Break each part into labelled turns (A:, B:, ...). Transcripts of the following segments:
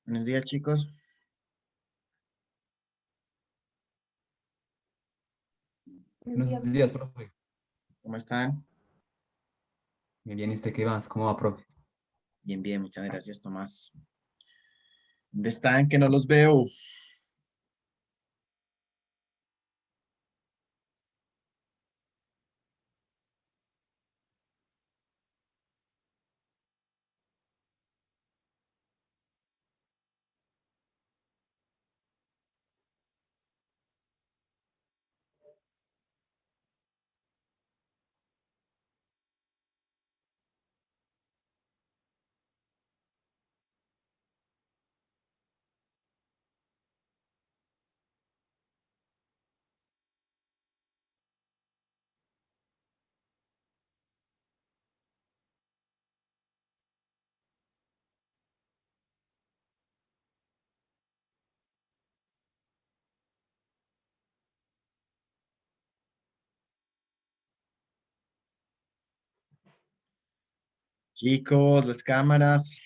A: Buenos días, chicos.
B: Buenos
C: Buenos
B: días.
C: días, profe.
A: ¿Cómo están?
C: Muy bien, ¿y usted qué más? ¿Cómo va, profe?
A: Bien, bien, muchas gracias, Tomás. ¿Dónde están? Que no los veo. Chicos, las cámaras.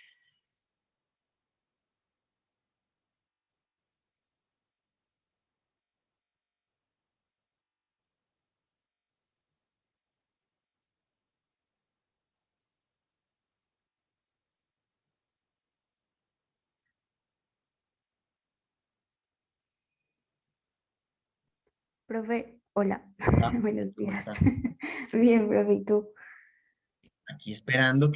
B: Profe, hola.
A: Ah,
B: Buenos
A: ¿cómo
B: días.
A: están?
B: Bien, profe, ¿y tú?
A: Aquí esperando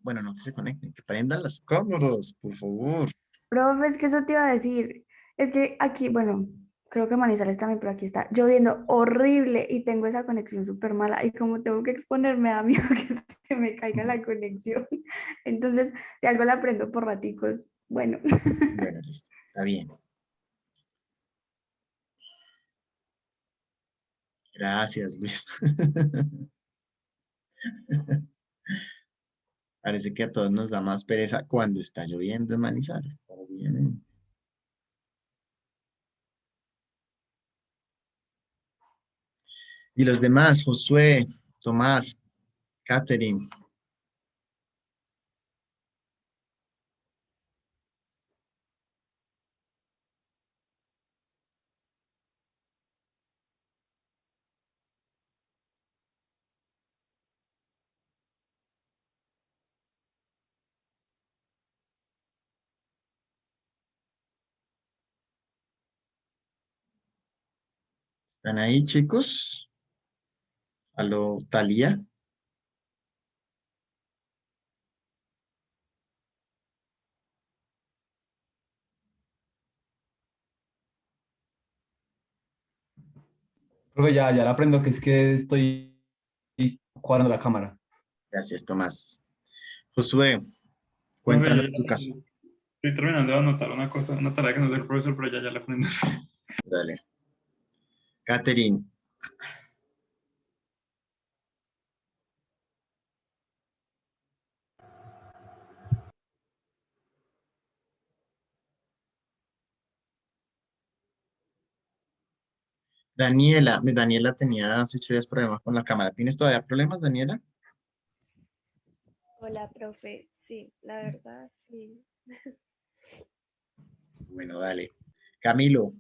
A: bueno, no que se conecten, que prendan las cámaras, por favor.
B: Profe, es que eso te iba a decir. Es que aquí, bueno, creo que Manizales también, pero aquí está lloviendo horrible y tengo esa conexión súper mala. Y como tengo que exponerme, da miedo que se me caiga la conexión. Entonces, si algo la prendo por raticos, bueno.
A: Bueno, listo, está bien. Gracias, Luis. Parece que a todos nos da más pereza cuando está lloviendo en Manizales. Obviamente. Y los demás, Josué, Tomás, Catherine. ¿Están ahí, chicos? Aló, Talía.
C: Profe, ya la aprendo, que es que estoy cuadrando la cámara.
A: Gracias, Tomás. Josué,
D: Profe,
A: cuéntanos tu caso.
D: estoy terminando de anotar una cosa, una tarea que nos dio el profesor, pero ya la aprendí.
A: Dale. Catherine, Daniela tenía hace 8 días problemas con la cámara. ¿Tienes todavía problemas, Daniela?
E: Hola, profe. Sí, la verdad, sí.
A: Bueno, dale. Camilo,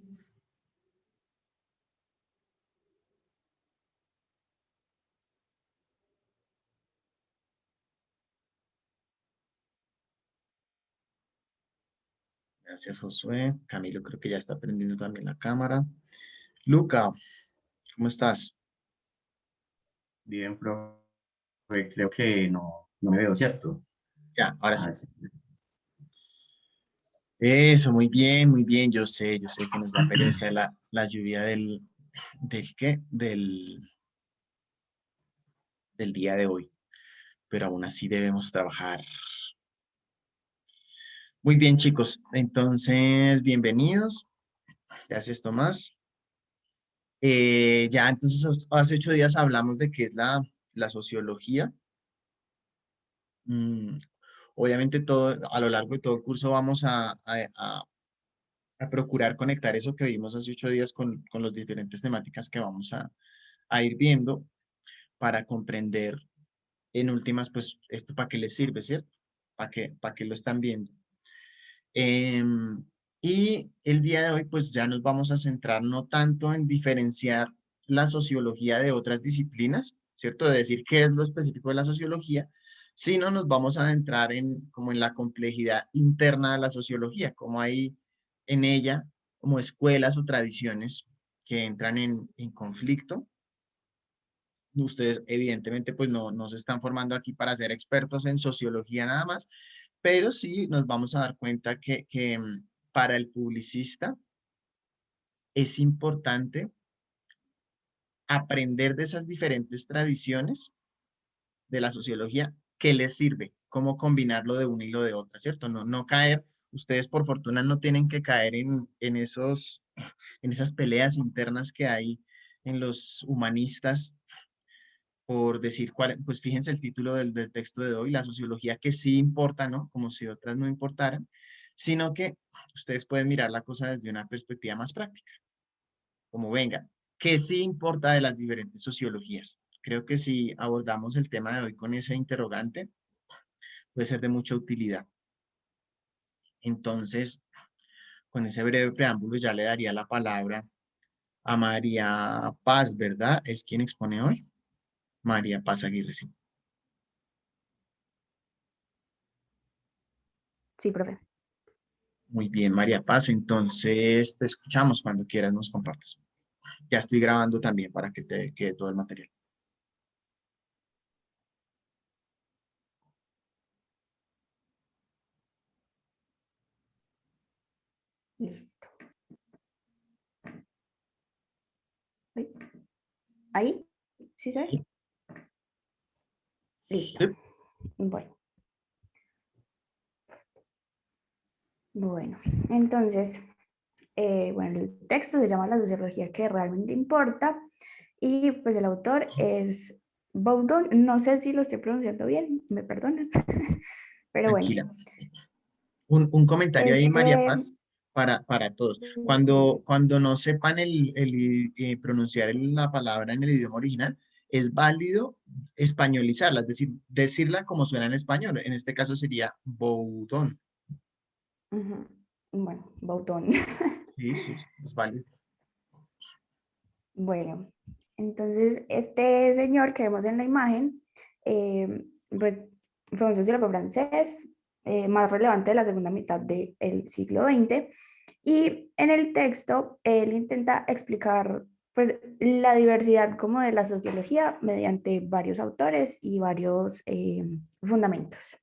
A: gracias, Josué. Camilo creo que ya está prendiendo también la cámara. Luca, ¿cómo estás?
F: Bien, profe, creo que no me veo, ¿cierto?
A: Ya, ahora sí.
F: Ah, sí.
A: Eso, muy bien, muy bien. Yo sé que nos da pereza la lluvia del qué, del día de hoy, pero aún así debemos trabajar. Muy bien, chicos. Entonces, bienvenidos. Gracias, Tomás. Ya entonces hace 8 días hablamos de qué es la sociología. Mm, obviamente a lo largo de todo el curso vamos a procurar conectar eso que vimos hace 8 días con las diferentes temáticas que vamos a ir viendo para comprender en últimas, pues, esto para qué les sirve, ¿cierto? Para qué lo están viendo. Y el día de hoy, pues ya nos vamos a centrar no tanto en diferenciar la sociología de otras disciplinas, ¿cierto? De decir qué es lo específico de la sociología, sino nos vamos a adentrar en como en la complejidad interna de la sociología, como hay en ella como escuelas o tradiciones que entran en conflicto. Ustedes evidentemente pues no se están formando aquí para ser expertos en sociología nada más, pero sí nos vamos a dar cuenta que para el publicista es importante aprender de esas diferentes tradiciones de la sociología, qué les sirve, cómo combinarlo de una y lo de otra, ¿cierto? No caer, ustedes por fortuna no tienen que caer en esas peleas internas que hay en los humanistas por decir cuál, pues fíjense el título del texto de hoy, la sociología que sí importa, ¿no? Como si otras no importaran, sino que ustedes pueden mirar la cosa desde una perspectiva más práctica, como venga, ¿qué sí importa de las diferentes sociologías? Creo que si abordamos el tema de hoy con ese interrogante, puede ser de mucha utilidad. Entonces, con ese breve preámbulo ya le daría la palabra a María Paz, ¿verdad? Es quien expone hoy. María Paz Aguirre, sí.
B: Sí, profe.
A: Muy bien, María Paz. Entonces, te escuchamos cuando quieras, nos compartas. Ya estoy grabando también para que te quede todo el material.
B: Listo. Ay, ¿ahí? ¿Sí se ve?
A: Sí.
B: Listo.
A: Sí.
B: Bueno, entonces, bueno, el texto se llama La sociología que realmente importa y pues el autor es Bowden, no sé si lo estoy pronunciando bien, me perdonan, pero bueno,
A: Tranquila. Un comentario ahí, María
B: este,
A: Paz, para todos. Cuando no sepan pronunciar la palabra en el idioma original, es válido españolizarla, es decir, decirla como suena en español. En este caso sería boudón.
B: ujú, bueno, Bowden.
A: Sí, sí, es válido.
B: Bueno, entonces este señor que vemos en la imagen, pues fue un sociólogo francés más relevante de la segunda mitad del siglo XX y en el texto él intenta explicar pues la diversidad como de la sociología mediante varios autores y varios fundamentos.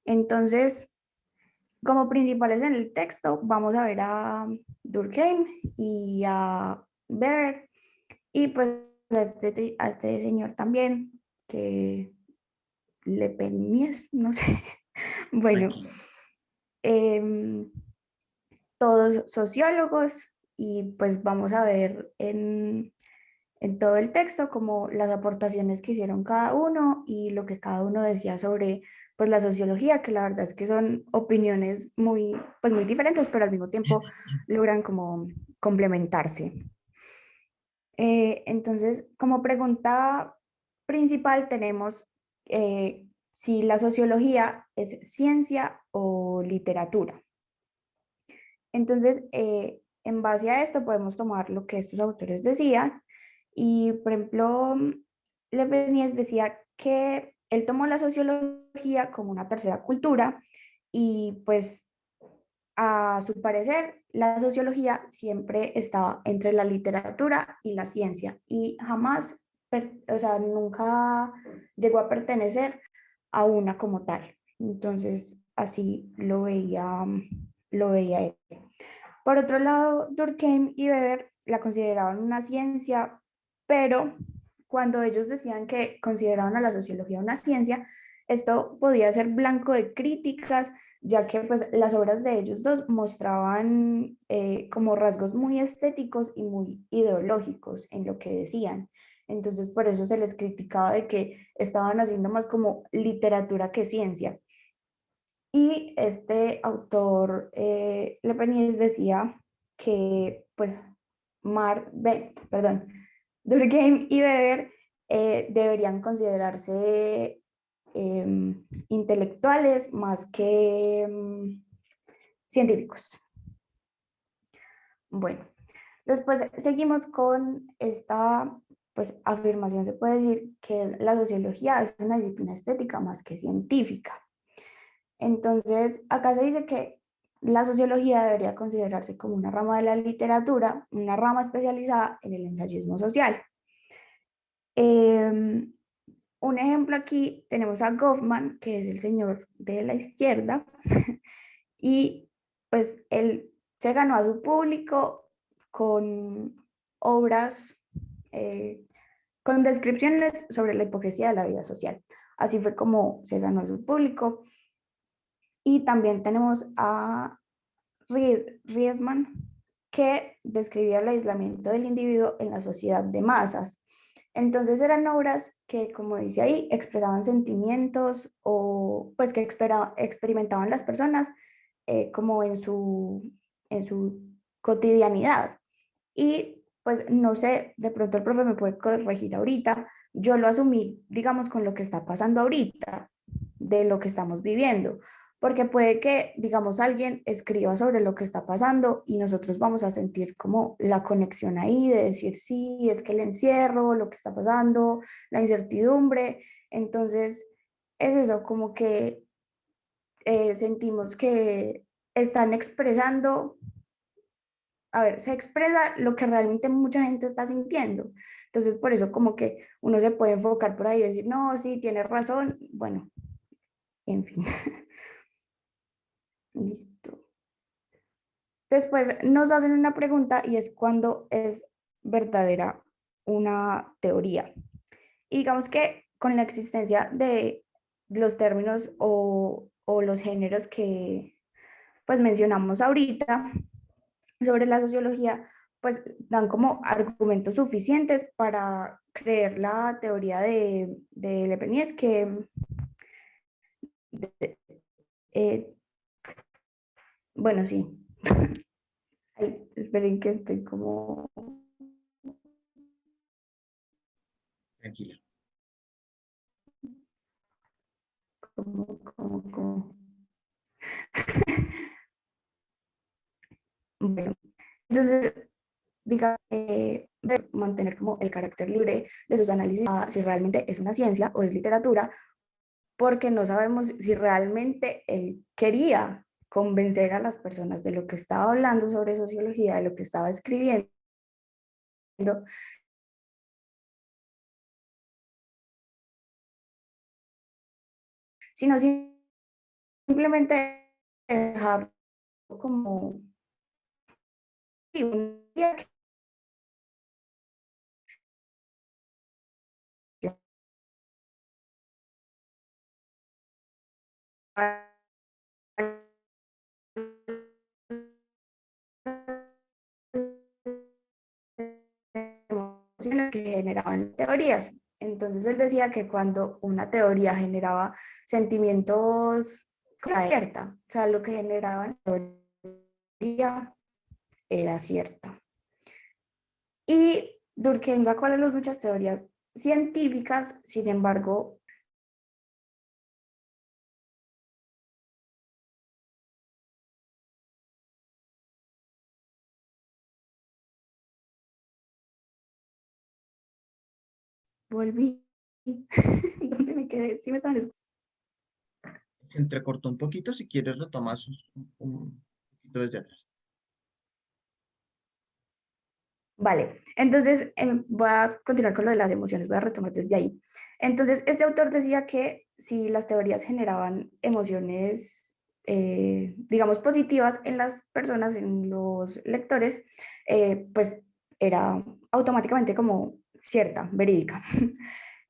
B: Entonces, como principales en el texto vamos a ver a Durkheim y a Weber y pues a este señor también, que Le Mies, no sé. Bueno,
A: Tranquila.
B: em, todos sociólogos y pues vamos a ver en todo el texto como las aportaciones que hicieron cada uno y lo que cada uno decía sobre pues la sociología, que la verdad es que son opiniones muy, pues muy diferentes, pero al mismo tiempo logran como complementarse. Entonces, como pregunta principal tenemos si la sociología es ciencia o literatura. Entonces, en base a esto podemos tomar lo que estos autores decían y, por ejemplo, Leibniz decía que él tomó la sociología como una tercera cultura y pues a su parecer, la sociología siempre estaba entre la literatura y la ciencia y jamás, o sea, nunca llegó a pertenecer a una como tal. Entonces, así lo veía él. Por otro lado, Durkheim y Weber la consideraban una ciencia, pero cuando ellos decían que consideraban a la sociología una ciencia, esto podía ser blanco de críticas, ya que pues, las obras de ellos dos mostraban como rasgos muy estéticos y muy ideológicos en lo que decían. Entonces, por eso se les criticaba de que estaban haciendo más como literatura que ciencia. Y este autor, Leibniz, decía que, pues, Durkheim y Weber deberían considerarse intelectuales más que científicos. Bueno, después seguimos con esta pues, afirmación, se puede decir que la sociología es una disciplina estética más que científica. Entonces, acá se dice que la sociología debería considerarse como una rama de la literatura, una rama especializada en el ensayismo social. Un ejemplo aquí tenemos a Goffman, que es el señor de la izquierda, y pues él se ganó a su público con obras, con descripciones sobre la hipocresía de la vida social. Así fue como se ganó a su público. Y también tenemos a Riesman, que describía el aislamiento del individuo en la sociedad de masas. Entonces eran obras que, como dice ahí, expresaban sentimientos o pues que experimentaban las personas como en su cotidianidad. Y pues no sé, de pronto el profe me puede corregir ahorita, yo lo asumí, digamos, con lo que está pasando ahorita, de lo que estamos viviendo, porque puede que, digamos, alguien escriba sobre lo que está pasando y nosotros vamos a sentir como la conexión ahí de decir, sí, es que el encierro, lo que está pasando, la incertidumbre, entonces es eso, como que sentimos que están expresando, a ver, se expresa lo que realmente mucha gente está sintiendo. Entonces, por eso como que uno se puede enfocar por ahí y decir, no, sí, tienes razón. Bueno, en fin. Listo. Después nos hacen una pregunta y es cuándo es verdadera una teoría. Y digamos que con la existencia de los términos o los géneros que pues mencionamos ahorita, sobre la sociología, pues dan como argumentos suficientes para creer la teoría de Leibniz que, eh, bueno, sí. Ay, esperen que estoy como...
A: Tranquila.
B: como... Bueno, entonces, diga, de mantener como el carácter libre de sus análisis, si realmente es una ciencia o es literatura, porque no sabemos si realmente él quería convencer a las personas de lo que estaba hablando sobre sociología, de lo que estaba escribiendo, sino simplemente dejarlo como un día que emociones que generaban las teorías. Entonces él decía que cuando una teoría generaba sentimientos con la cierta, o sea, lo que generaba la teoría era cierta. Y Durkheim sacó a la luz muchas teorías científicas, sin embargo, volví. ¿Dónde me quedé? ¿Sí me estaban escuchando?
A: Se entrecortó un poquito, si quieres retomas un poquito desde atrás.
B: Vale, entonces voy a continuar con lo de las emociones, voy a retomar desde ahí. Entonces, este autor decía que si las teorías generaban emociones, digamos, positivas en las personas, en los lectores, pues era automáticamente como cierta, verídica.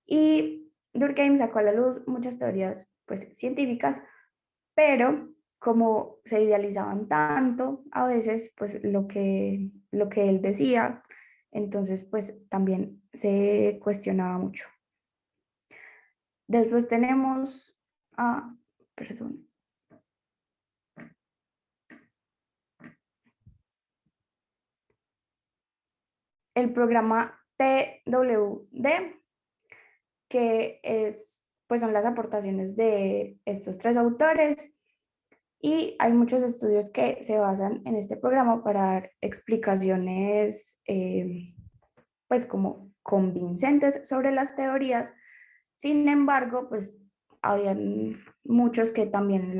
B: Y Durkheim sacó a la luz muchas teorías pues, científicas, pero como se idealizaban tanto, a veces pues lo que él decía, entonces pues también se cuestionaba mucho. Después tenemos a, perdón, el programa TWD, que es, pues son las aportaciones de estos tres autores. Y hay muchos estudios que se basan en este programa para dar explicaciones pues como convincentes sobre las teorías. Sin embargo, pues habían muchos que también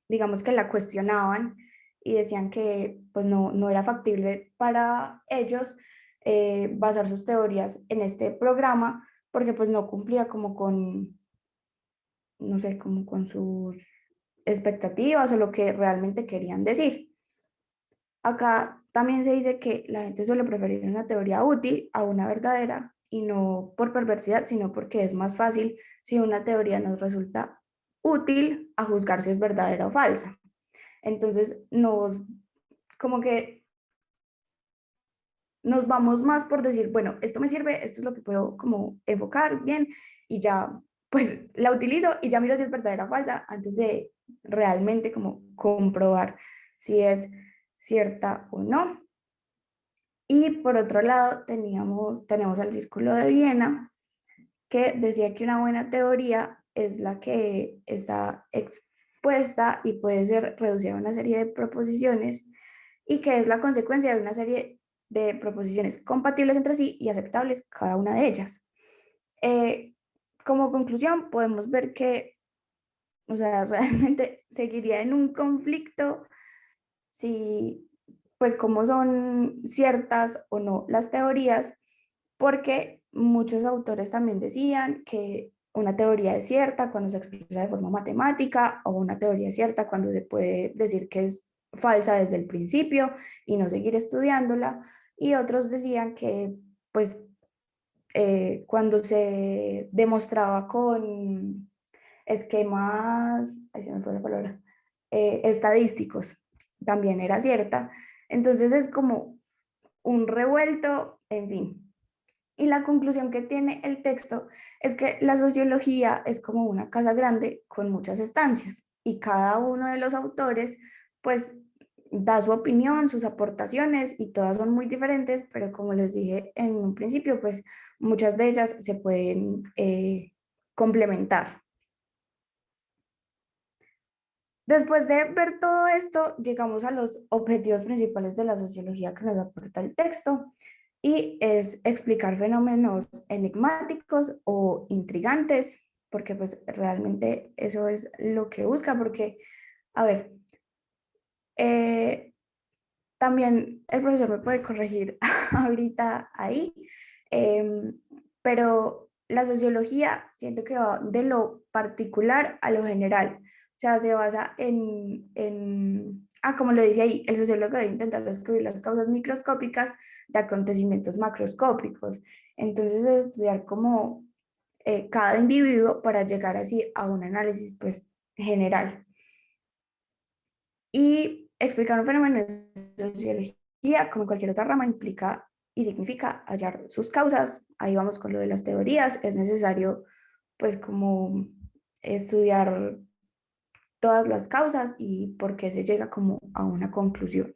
B: digamos que la cuestionaban y decían que pues no era factible para ellos basar sus teorías en este programa porque pues no cumplía como con, no sé, como con sus expectativas o lo que realmente querían decir. Acá también se dice que la gente suele preferir una teoría útil a una verdadera y no por perversidad, sino porque es más fácil si una teoría nos resulta útil a juzgar si es verdadera o falsa. Entonces, como que nos vamos más por decir, bueno, esto me sirve, esto es lo que puedo como enfocar bien y ya, pues la utilizo y ya miro si es verdadera o falsa antes de realmente como comprobar si es cierta o no. Y por otro lado, tenemos el Círculo de Viena, que decía que una buena teoría es la que está expuesta y puede ser reducida a una serie de proposiciones y que es la consecuencia de una serie de proposiciones compatibles entre sí y aceptables cada una de ellas. Eh, como conclusión, podemos ver que, o sea, realmente seguiría en un conflicto si, pues, cómo son ciertas o no las teorías, porque muchos autores también decían que una teoría es cierta cuando se expresa de forma matemática o una teoría es cierta cuando se puede decir que es falsa desde el principio y no seguir estudiándola. Y otros decían que, pues, cuando se demostraba con esquemas, ahí se me fue la palabra, estadísticos, también era cierta. Entonces es como un revuelto, en fin. Y la conclusión que tiene el texto es que la sociología es como una casa grande con muchas estancias y cada uno de los autores pues da su opinión, sus aportaciones y todas son muy diferentes, pero como les dije en un principio, pues muchas de ellas se pueden complementar. Después de ver todo esto, llegamos a los objetivos principales de la sociología que nos aporta el texto y es explicar fenómenos enigmáticos o intrigantes, porque pues realmente eso es lo que busca, porque, a ver, eh, también el profesor me puede corregir ahorita ahí, pero la sociología siento que va de lo particular a lo general. O sea, se basa como lo dice ahí, el sociólogo debe intentar descubrir las causas microscópicas de acontecimientos macroscópicos. Entonces, es estudiar como cada individuo para llegar así a un análisis pues general. Y explicar un fenómeno de sociología, como cualquier otra rama, implica y significa hallar sus causas. Ahí vamos con lo de las teorías. Es necesario, pues, como estudiar todas las causas y por qué se llega como a una conclusión.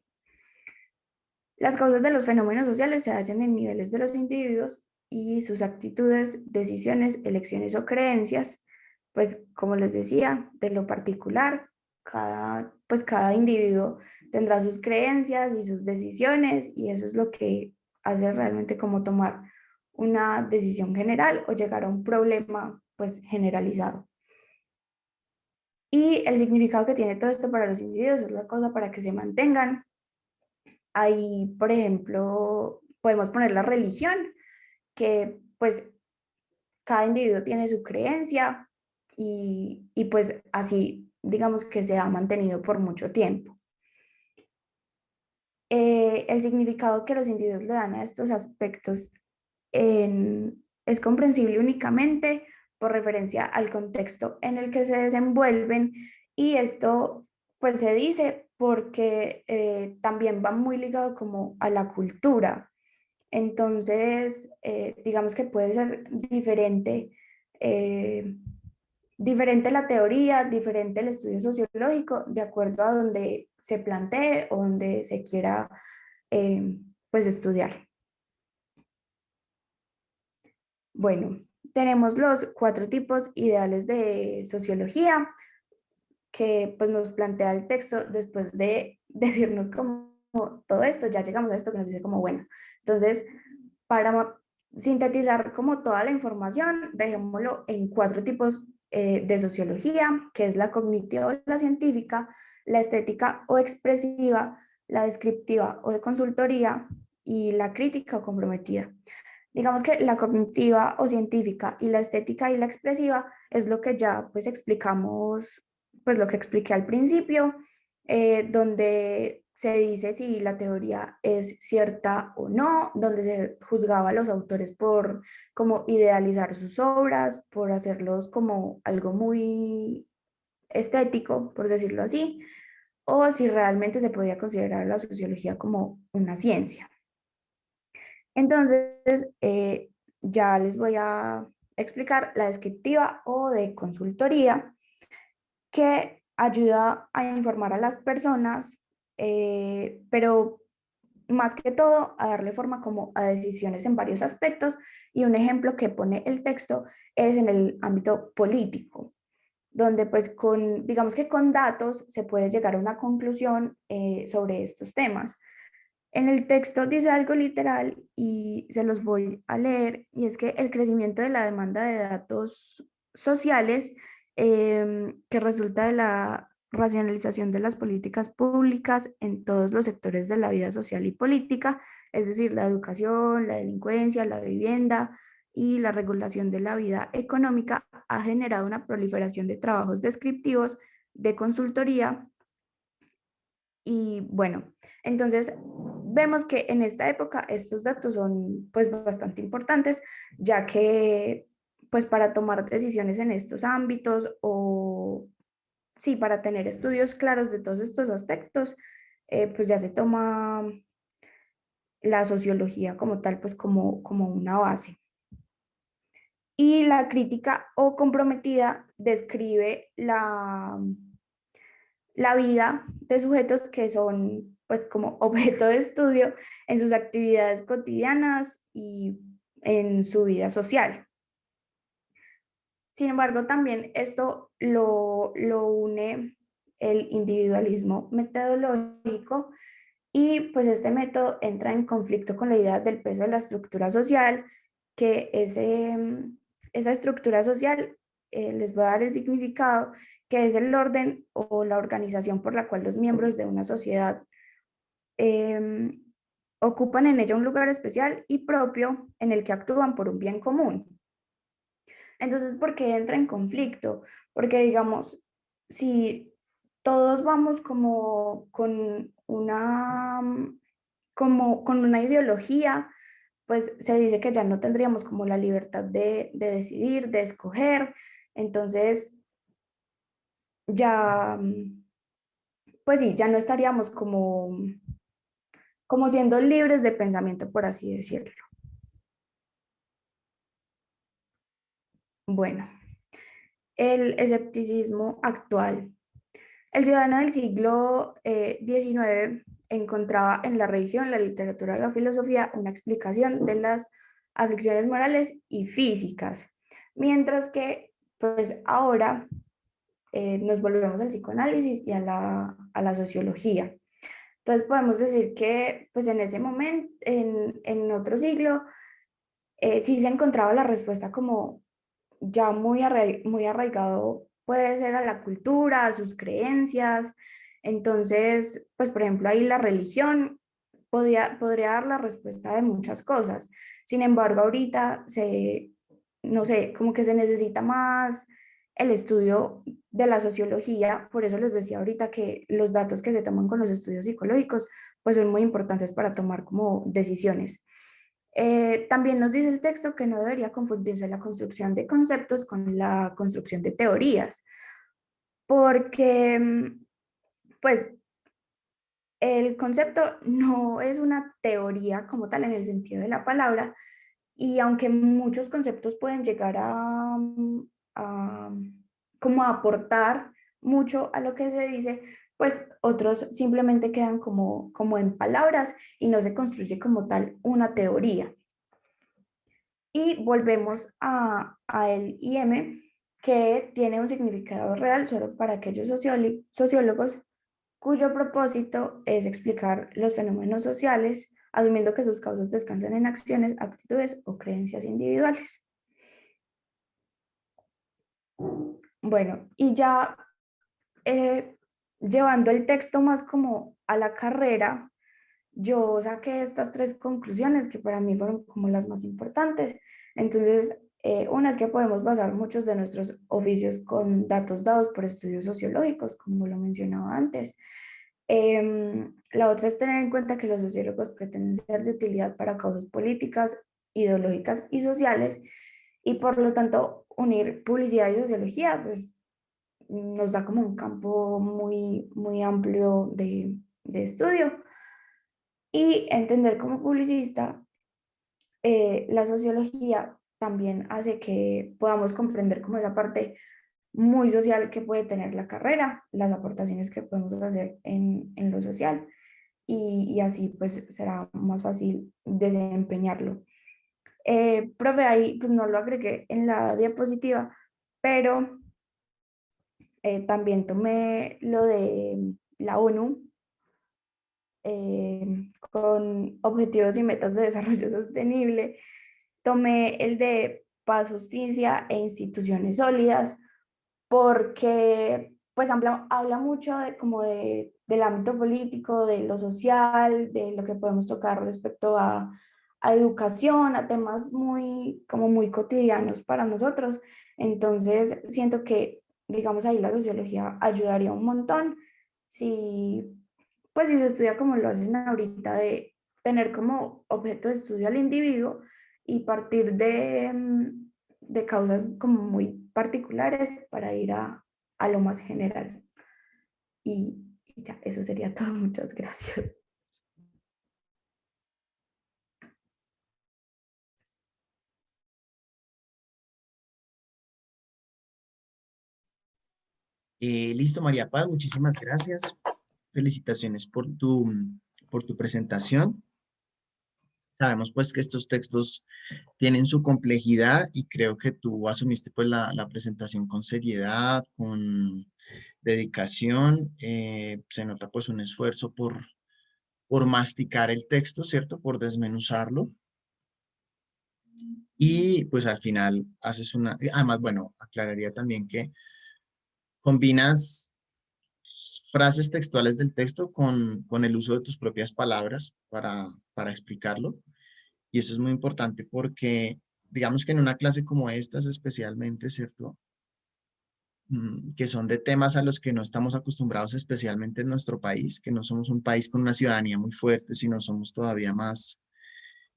B: Las causas de los fenómenos sociales se hallan en niveles de los individuos y sus actitudes, decisiones, elecciones o creencias, pues como les decía, de lo particular, cada individuo tendrá sus creencias y sus decisiones y eso es lo que hace realmente como tomar una decisión general o llegar a un problema pues generalizado. Y el significado que tiene todo esto para los individuos es la cosa para que se mantengan. Ahí, por ejemplo, podemos poner la religión, que pues cada individuo tiene su creencia y pues así digamos que se ha mantenido por mucho tiempo. El significado que los individuos le dan a estos aspectos es comprensible únicamente por referencia al contexto en el que se desenvuelven y esto pues se dice porque también va muy ligado como a la cultura. Entonces, digamos que puede ser eh, diferente la teoría, diferente el estudio sociológico, de acuerdo a donde se plantee o donde se quiera pues estudiar. Bueno, tenemos los 4 tipos ideales de sociología. que pues nos plantea el texto después de decirnos como todo esto, ya llegamos a esto que nos dice como, bueno, entonces, para sintetizar como toda la información, dejémoslo en 4 tipos de sociología, que es la cognitiva o la científica, la estética o expresiva, la descriptiva o de consultoría y la crítica o comprometida. Digamos que la cognitiva o científica y la estética y la expresiva es lo que ya pues explicamos, pues lo que expliqué al principio, donde se dice si la teoría es cierta o no, donde se juzgaba a los autores por como idealizar sus obras, por hacerlos como algo muy estético, por decirlo así, o si realmente se podía considerar la sociología como una ciencia. Entonces, ya les voy a explicar la descriptiva o de consultoría, que ayuda a informar a las personas, pero más que todo a darle forma como a decisiones en varios aspectos, y un ejemplo que pone el texto es en el ámbito político, donde pues con, digamos que con datos se puede llegar a una conclusión sobre estos temas. En el texto dice algo literal y se los voy a leer, y es que el crecimiento de la demanda de datos sociales, que resulta de la racionalización de las políticas públicas en todos los sectores de la vida social y política, es decir, la educación, la delincuencia, la vivienda y la regulación de la vida económica, ha generado una proliferación de trabajos descriptivos de consultoría. Y bueno, entonces vemos que en esta época estos datos son pues bastante importantes, ya que pues para tomar decisiones en estos ámbitos, o sí, para tener estudios claros de todos estos aspectos, pues ya se toma la sociología como tal, pues como una base. Y la crítica o comprometida describe la vida de sujetos que son pues como objeto de estudio en sus actividades cotidianas y en su vida social. Sin embargo, también esto lo une el individualismo metodológico, y pues este método entra en conflicto con la idea del peso de la estructura social, que esa estructura social, les voy a dar el significado, que es el orden o la organización por la cual los miembros de una sociedad eh, ocupan en ella un lugar especial y propio en el que actúan por un bien común. Entonces, ¿por qué entra en conflicto? Porque, digamos, si todos vamos como con una ideología, pues se dice que ya no tendríamos como la libertad de decidir, de escoger. Entonces, ya, pues sí, ya no estaríamos como siendo libres de pensamiento, por así decirlo. Bueno, el escepticismo actual. El ciudadano del siglo XIX encontraba en la religión, la literatura y la filosofía una explicación de las aflicciones morales y físicas, mientras que pues ahora nos volvemos al psicoanálisis y a la sociología. Entonces podemos decir que pues en ese momento, en otro siglo, sí se encontraba la respuesta como ya muy arraigado, puede ser a la cultura, a sus creencias. Entonces, pues por ejemplo, ahí la religión podría dar la respuesta de muchas cosas. Sin embargo, ahorita no sé, como que se necesita más el estudio de la sociología. Por eso les decía ahorita que los datos que se toman con los estudios psicológicos pues son muy importantes para tomar como decisiones. También nos dice el texto que no debería confundirse la construcción de conceptos con la construcción de teorías, porque pues el concepto no es una teoría como tal en el sentido de la palabra, y aunque muchos conceptos pueden llegar a como a aportar mucho a lo que se dice, pues otros simplemente quedan como en palabras y no se construye como tal una teoría. Y volvemos a el IM, que tiene un significado real solo para aquellos sociólogos cuyo propósito es explicar los fenómenos sociales, asumiendo que sus causas descansan en acciones, actitudes o creencias individuales. Bueno, y ya llevando el texto más como a la carrera, yo saqué estas tres conclusiones que para mí fueron como las más importantes. Entonces, una es que podemos basar muchos de nuestros oficios con datos dados por estudios sociológicos, como lo mencionaba antes. La otra es tener en cuenta que los sociólogos pretenden ser de utilidad para causas políticas, ideológicas y sociales, y por lo tanto unir publicidad y sociología pues, nos da como un campo muy amplio de estudio. Y entender como publicista, la sociología también hace que podamos comprender como esa parte muy social que puede tener la carrera, las aportaciones que podemos hacer en lo social y así pues será más fácil desempeñarlo. Profe, ahí pues no lo agregué en la diapositiva, pero también tomé lo de la ONU con objetivos y metas de desarrollo sostenible. Tomé el de paz, justicia e instituciones sólidas porque pues habla mucho de, como del ámbito político, de lo social, de lo que podemos tocar respecto a educación, a temas como muy cotidianos para nosotros. Entonces, siento que, digamos, ahí la sociología ayudaría un montón si, pues, si se estudia como lo hacen ahorita, de tener como objeto de estudio al individuo y partir de causas como muy particulares para ir a lo más general. Y ya, eso sería todo. Muchas gracias.
A: Listo, María Paz, muchísimas gracias. Felicitaciones por tu presentación. Sabemos pues que estos textos tienen su complejidad y creo que tú asumiste pues la presentación con seriedad, con dedicación. Se nota pues un esfuerzo por masticar el texto, ¿cierto? Por desmenuzarlo. Y pues al final haces además, bueno, aclararía también que combinas frases textuales del texto con el uso de tus propias palabras para explicarlo. Y eso es muy importante porque, digamos que en una clase como estas especialmente, ¿cierto? Que son de temas a los que no estamos acostumbrados, especialmente en nuestro país, que no somos un país con una ciudadanía muy fuerte, sino somos todavía más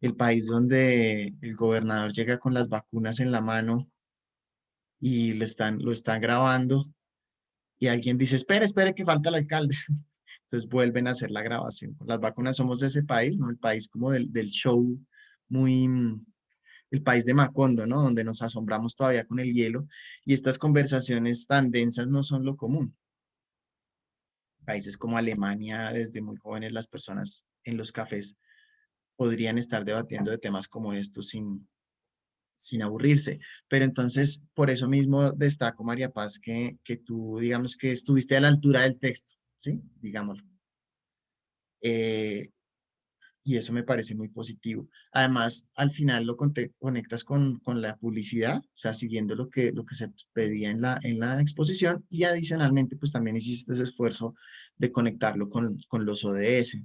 A: el país donde el gobernador llega con las vacunas en la mano y lo están grabando y alguien dice, espere, espere que falta el alcalde. Entonces vuelven a hacer la grabación. Las vacunas somos de ese país, ¿no? El país como del show, muy, el país de Macondo, ¿no? Donde nos asombramos todavía con el hielo y estas conversaciones tan densas no son lo común. Países como Alemania, desde muy jóvenes las personas en los cafés podrían estar debatiendo de temas como estos sin aburrirse. Pero entonces, por eso mismo destaco, María Paz, que tú, digamos que estuviste a la altura del texto, ¿sí? Digámoslo. Y eso me parece muy positivo. Además, al final lo conectas con la publicidad, o sea, siguiendo lo que se pedía en la exposición y adicionalmente, pues también hiciste ese esfuerzo de conectarlo con los ODS.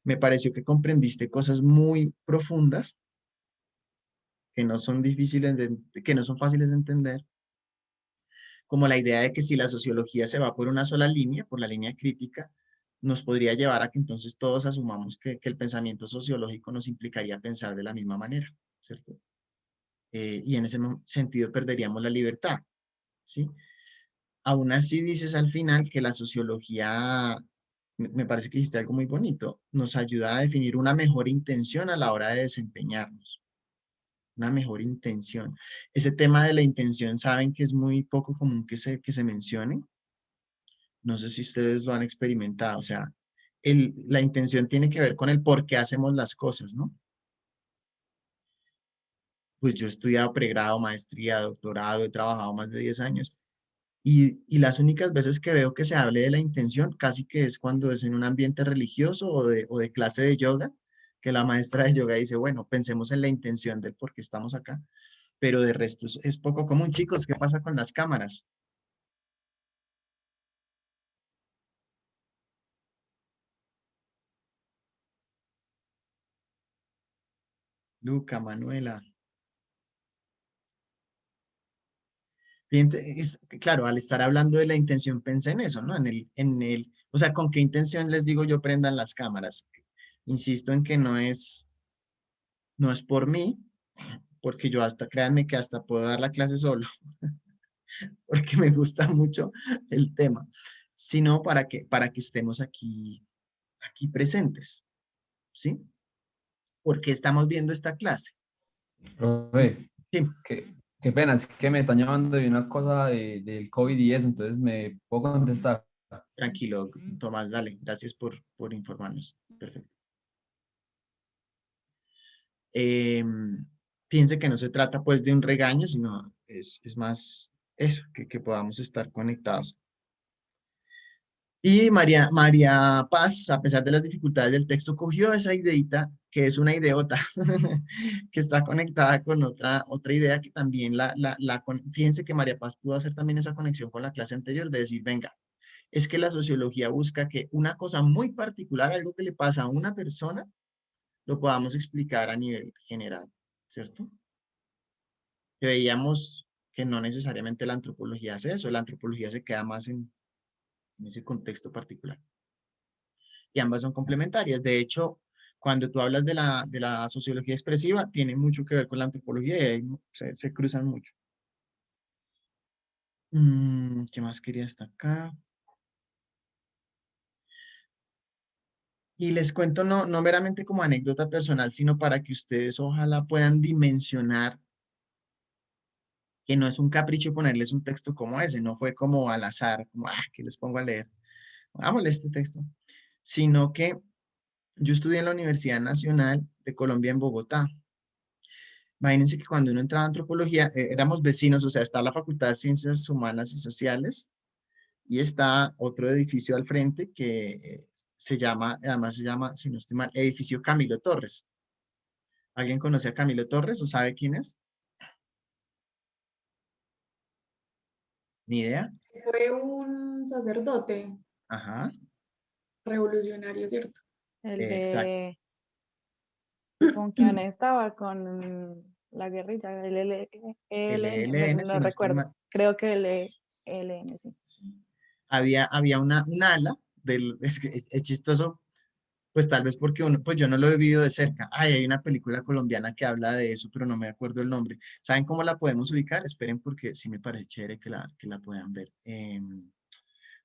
A: Me pareció que comprendiste cosas muy profundas que no son difíciles que no son fáciles de entender, como la idea de que si la sociología se va por una sola línea, por la línea crítica, nos podría llevar a que entonces todos asumamos que el pensamiento sociológico nos implicaría pensar de la misma manera, ¿cierto? Y en ese sentido perderíamos la libertad, ¿sí? Aún así dices al final que la sociología, me parece que dijiste algo muy bonito, nos ayuda a definir una mejor intención a la hora de desempeñarnos. Una mejor intención. Ese tema de la intención, saben que es muy poco común que se mencione. No sé si ustedes lo han experimentado. O sea, la intención tiene que ver con el por qué hacemos las cosas, ¿no? pues yo he estudiado pregrado, maestría, doctorado, he trabajado más de 10 años. Y las únicas veces que veo que se hable de la intención, casi que es cuando es en un ambiente religioso o de clase de yoga, que la maestra de yoga dice, bueno, pensemos en la intención del por qué estamos acá. Pero de resto es poco común. Chicos, ¿qué pasa con las cámaras? Luca, Manuela. Claro, al estar hablando de la intención, pensé en eso, ¿no? O sea, ¿con qué intención les digo yo prendan las cámaras? Insisto en que no es por mí, porque yo hasta, créanme que hasta puedo dar la clase solo, porque me gusta mucho el tema, sino para que estemos aquí presentes, ¿sí? Porque estamos viendo esta clase.
C: Profe,
A: Sí,
C: qué pena, es que me están llamando de una cosa del COVID y eso, entonces me puedo contestar.
A: tranquilo, Tomás, dale, gracias por informarnos. Perfecto. Piense que no se trata pues de un regaño, sino es más eso, que podamos estar conectados. Y María Paz, a pesar de las dificultades del texto, cogió esa ideita, que es una ideota, que está conectada con otra idea que también fíjense que María Paz pudo hacer también esa conexión con la clase anterior, de decir, venga, es que la sociología busca que una cosa muy particular, algo que le pasa a una persona, lo podamos explicar a nivel general, ¿cierto? Que veíamos que no necesariamente la antropología hace eso, la antropología se queda más en ese contexto particular. Y ambas son complementarias. De hecho, cuando tú hablas de la sociología expresiva, tiene mucho que ver con la antropología y ahí se cruzan mucho. ¿Qué más quería destacar? Y les cuento no meramente como anécdota personal, sino para que ustedes ojalá puedan dimensionar que no es un capricho ponerles un texto como ese, no fue como al azar, como, que les pongo a leer, hagámosle este texto, sino que yo estudié en la Universidad Nacional de Colombia en Bogotá. Imagínense que cuando uno entraba a antropología, éramos vecinos, o sea, está la Facultad de Ciencias Humanas y Sociales y está otro edificio al frente que además se llama, si no estoy mal, Edificio Camilo Torres. ¿Alguien conoce a Camilo Torres o sabe quién es? Ni idea.
B: Fue un sacerdote
A: Ajá,
B: revolucionario, ¿cierto?
E: El
A: exacto.
E: de con quién estaba, con la guerrilla, el
A: El
E: ELN,
A: ELN, si
E: no
A: no estoy
E: recuerdo,
A: mal.
E: creo que el ELN, sí.
A: Sí. Había un ala es que es chistoso, pues tal vez porque pues yo no lo he vivido de cerca. Ay, hay una película colombiana que habla de eso, pero no me acuerdo el nombre. ¿Saben cómo la podemos ubicar? Esperen porque sí me parece chévere que la puedan ver.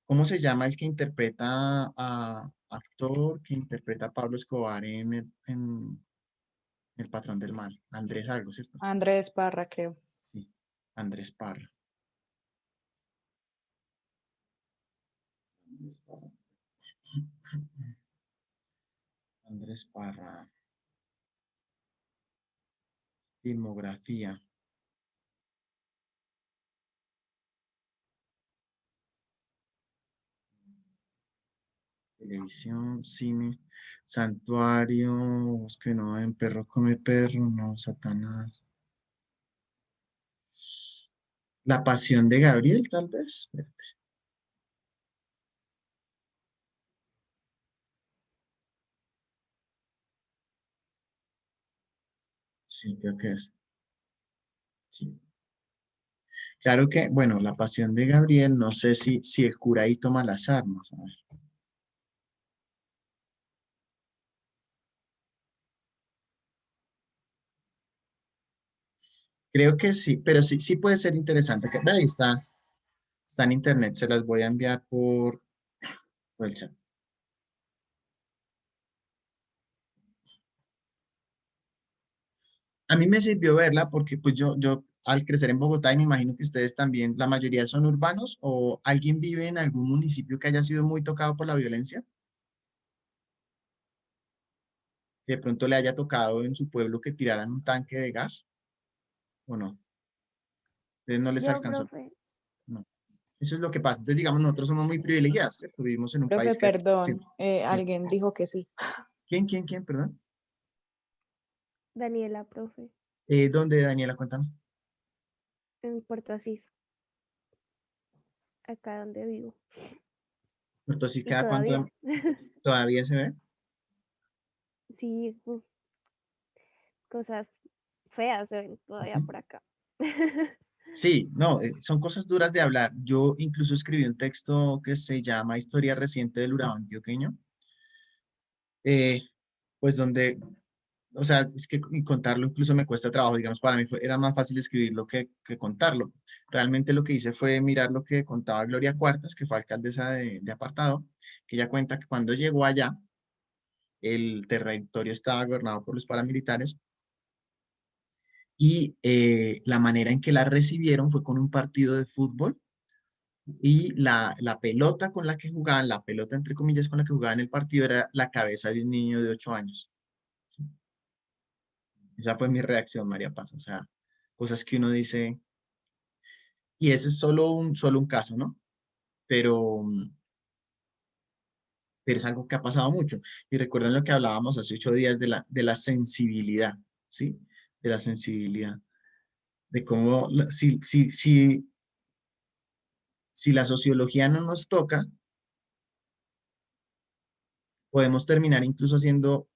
A: ¿Cómo se llama el que interpreta actor que interpreta a Pablo Escobar en El Patrón del Mal? Andrés algo, ¿cierto?
E: Andrés Parra, creo.
A: Sí, Andrés Parra. Andrés Parra. Andrés Parra. Filmografía. Televisión, cine, santuario, que no, en perro come perro, no, Satanás. La pasión de Gabriel, tal vez. Sí, creo que es. Sí. Claro que, bueno, la pasión de Gabriel, no sé si el cura ahí toma las armas. A ver. Creo que sí, pero sí puede ser interesante. Que, ahí está en internet, se las voy a enviar por el chat. A mí me sirvió verla porque pues yo al crecer en Bogotá y me imagino que ustedes también, la mayoría son urbanos o alguien vive en algún municipio que haya sido muy tocado por la violencia, que de pronto le haya tocado en su pueblo que tiraran un tanque de gas. ¿o no? Entonces no les
G: Yo,
A: alcanzó.
G: profe,
A: No. Eso es lo que pasa. Entonces, digamos, nosotros somos muy privilegiados, ¿cierto? Vivimos en un
E: Profe,
A: país que es... Sí,
E: perdón,
A: sí.
E: alguien dijo que sí.
A: ¿Quién? Perdón.
G: Daniela, profe,
A: ¿Dónde, Daniela? Cuéntame.
G: en Puerto Asís, acá donde vivo.
A: Entonces,
G: Y
A: ¿cada
G: todavía,
A: cuánto todavía se ve?
G: sí, cosas feas se ven todavía
A: Ujú.
G: por acá.
A: Sí, no, son cosas duras de hablar. Yo incluso escribí un texto que se llama Historia reciente del Urabá antioqueño, eh, pues donde, o sea, es que y contarlo incluso me cuesta trabajo, digamos, para mí era más fácil escribirlo que contarlo. Realmente lo que hice fue mirar lo que contaba Gloria Cuartas, que fue alcaldesa de Apartado, que ella cuenta que cuando llegó allá, el territorio estaba gobernado por los paramilitares y la manera en que la recibieron fue con un partido de fútbol y la pelota con la que jugaban, la pelota entre comillas con la que jugaban el partido era la cabeza de un niño de 8 años. ¿Sí? Esa fue mi reacción, María Paz. O sea, cosas que uno dice, y ese es solo un caso, ¿no? Pero, pero es algo que ha pasado mucho. Y recuerden lo que hablábamos hace 8 días de la sensibilidad, ¿sí? De la sensibilidad. De cómo, si la sociología no nos toca, podemos terminar incluso haciendo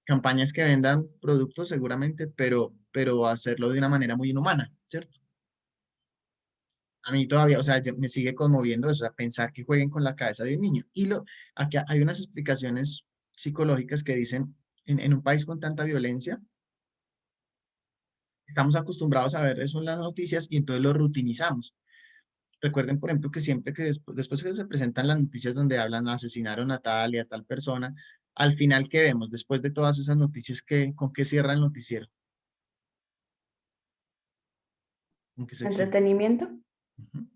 A: campañas que vendan productos seguramente, pero hacerlo de una manera muy inhumana, ¿cierto? A mí todavía, o sea, me sigue conmoviendo eso, o sea, pensar que jueguen con la cabeza de un niño. Aquí hay unas explicaciones psicológicas que dicen, en un país con tanta violencia, estamos acostumbrados a ver eso en las noticias y entonces lo rutinizamos. Recuerden, por ejemplo, que siempre que después que se presentan las noticias donde hablan, asesinaron a tal y a tal persona, al final, ¿qué vemos? Después de todas esas noticias, ¿con qué cierra el noticiero? ¿Con qué sección?
B: Entretenimiento.
A: Ujú.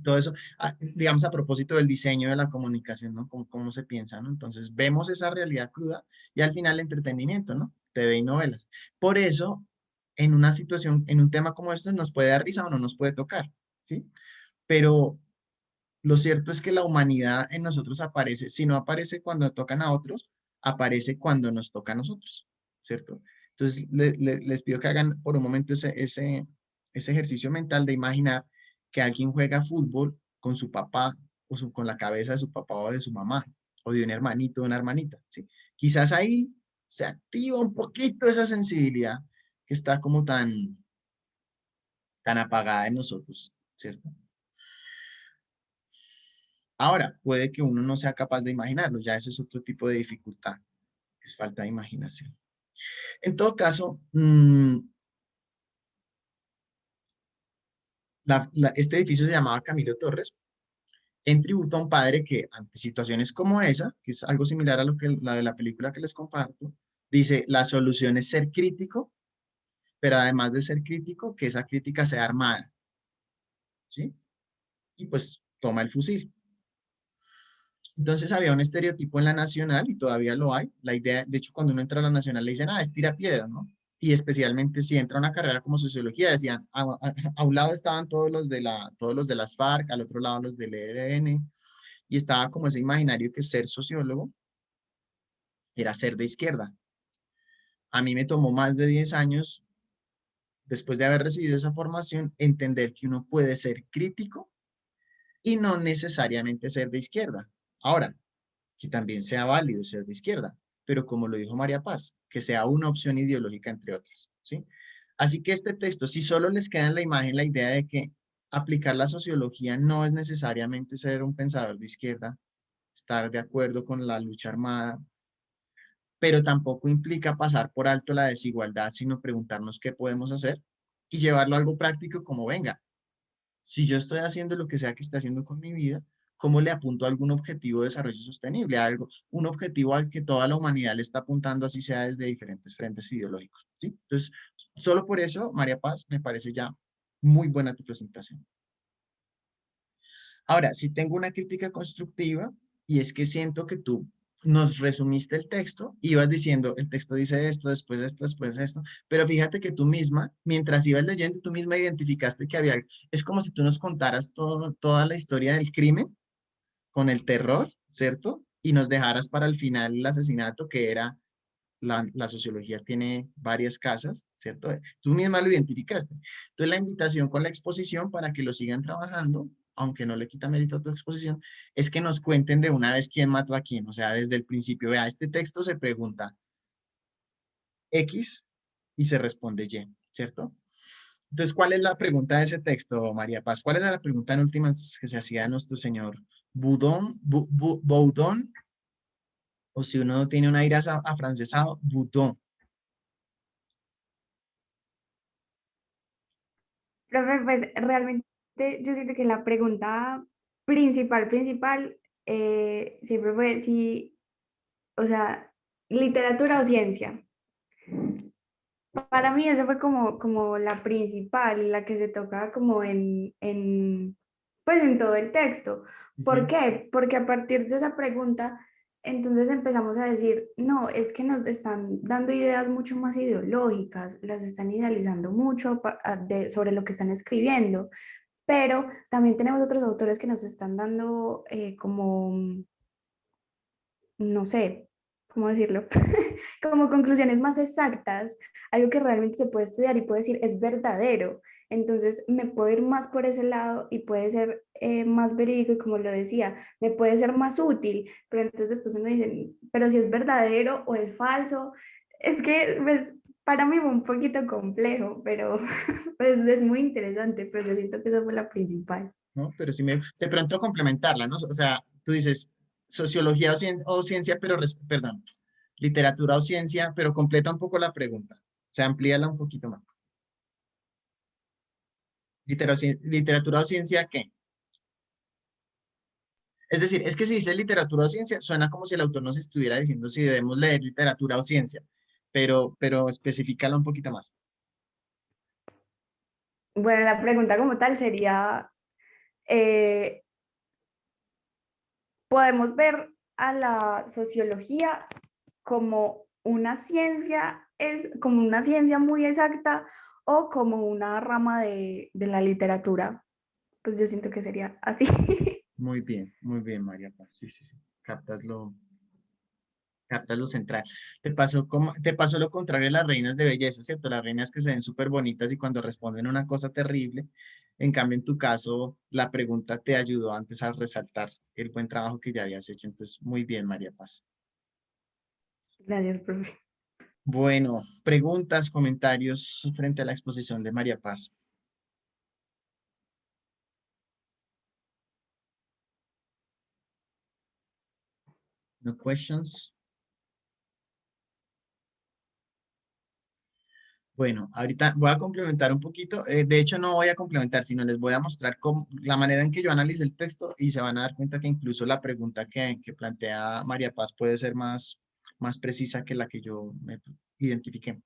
A: Todo eso, digamos, a propósito del diseño de la comunicación, ¿no? Cómo se piensa, ¿no? Entonces, vemos esa realidad cruda y al final entretenimiento, ¿no? TV y novelas. Por eso, en una situación, en un tema como esto, nos puede dar risa o no nos puede tocar, ¿sí? Pero lo cierto es que la humanidad en nosotros aparece, si no aparece cuando tocan a otros, aparece cuando nos toca a nosotros, ¿cierto? Entonces, les pido que hagan por un momento ese ejercicio mental de imaginar que alguien juega fútbol con su papá o con la cabeza de su papá o de su mamá o de un hermanito o una hermanita, ¿sí? Quizás ahí se activa un poquito esa sensibilidad que está como tan apagada en nosotros, ¿cierto? Ahora, puede que uno no sea capaz de imaginarlo, ya ese es otro tipo de dificultad, es falta de imaginación. En todo caso, este edificio se llamaba Camilo Torres, en tributo a un padre que ante situaciones como esa, que es algo similar a la de la película que les comparto, dice, la solución es ser crítico, pero además de ser crítico, que esa crítica sea armada, ¿sí? Y pues toma el fusil. Entonces había un estereotipo en la Nacional y todavía lo hay. La idea, de hecho, cuando uno entra a la Nacional le dicen, es tira piedra, ¿no? Y especialmente si entra a una carrera como sociología, decían, a un lado estaban todos los de las FARC, al otro lado los del ELN, y estaba como ese imaginario que ser sociólogo era ser de izquierda. A mí me tomó más de 10 años, después de haber recibido esa formación, entender que uno puede ser crítico y no necesariamente ser de izquierda. Ahora, que también sea válido ser de izquierda, pero como lo dijo María Paz, que sea una opción ideológica entre otras, ¿sí? Así que este texto, si solo les queda en la imagen la idea de que aplicar la sociología no es necesariamente ser un pensador de izquierda, estar de acuerdo con la lucha armada, pero tampoco implica pasar por alto la desigualdad, sino preguntarnos qué podemos hacer y llevarlo a algo práctico como venga. Si yo estoy haciendo lo que sea que esté haciendo con mi vida, ¿cómo le apunto a algún objetivo de desarrollo sostenible? Un objetivo al que toda la humanidad le está apuntando, así sea desde diferentes frentes ideológicos, ¿sí? Entonces, solo por eso, María Paz, me parece ya muy buena tu presentación. Ahora, si tengo una crítica constructiva, y es que siento que tú, nos resumiste el texto, ibas diciendo, el texto dice esto, después esto, pero fíjate que tú misma, mientras ibas leyendo, tú misma identificaste que había, es como si tú nos contaras toda la historia del crimen con el terror, ¿cierto? Y nos dejaras para el final el asesinato que era la sociología tiene varias casas, ¿cierto? Tú misma lo identificaste. Entonces, la invitación con la exposición para que lo sigan trabajando, aunque no le quita mérito a tu exposición, es que nos cuenten de una vez quién mató a quién. O sea, desde el principio, vea, este texto se pregunta X y se responde Y, ¿cierto? Entonces, ¿cuál es la pregunta de ese texto, María Paz? ¿Cuál era la pregunta en últimas que se hacía a nuestro señor Boudon? O si uno tiene un aire afrancesado, Boudon.
B: Profe, pues realmente yo siento que la pregunta principal, siempre fue si, o sea, literatura o ciencia. Para mí esa fue como la principal y la que se toca como pues en todo el texto. ¿Por
A: Sí.
B: qué? Porque a partir de esa pregunta, entonces empezamos a decir, no, es que nos están dando ideas mucho más ideológicas, las están idealizando mucho sobre lo que están escribiendo, pero también tenemos otros autores que nos están dando como no sé, ¿cómo decirlo? Como conclusiones más exactas, algo que realmente se puede estudiar y puede decir es verdadero. Entonces me puedo ir más por ese lado y puede ser más verídico y como lo decía, me puede ser más útil, pero entonces después uno dice, pero si es verdadero o es falso, es que pues, para mí fue un poquito complejo, pero pues es muy interesante, pero yo siento que esa fue la principal.
A: ¿No? Pero si me, de pronto complementarla, ¿no? O sea, tú dices sociología o ciencia, pero, perdón, literatura o ciencia, pero completa un poco la pregunta. O sea, amplíala un poquito más. Literatura o ciencia, ¿qué? Es decir, es que si dice literatura o ciencia, suena como si el autor nos estuviera diciendo si debemos leer literatura o ciencia, pero especificala un poquito más.
B: Bueno, la pregunta como tal sería, eh, ¿podemos ver a la sociología como una ciencia, como una ciencia muy exacta o como una rama de la literatura? Pues yo siento que sería así.
A: Muy bien, María Paz. Sí, sí, sí. Captas lo central. Te pasó lo contrario a las reinas de belleza, ¿cierto? Las reinas que se ven súper bonitas y cuando responden una cosa terrible. En cambio, en tu caso, la pregunta te ayudó antes a resaltar el buen trabajo que ya habías hecho. Entonces, muy bien, María Paz.
B: Gracias, profe.
A: Bueno, preguntas, comentarios frente a la exposición de María Paz. No questions. Bueno, ahorita voy a complementar un poquito. De hecho, no voy a complementar, sino les voy a mostrar la manera en que yo analicé el texto y se van a dar cuenta que incluso la pregunta que plantea María Paz puede ser más precisa que la que yo me identifiqué.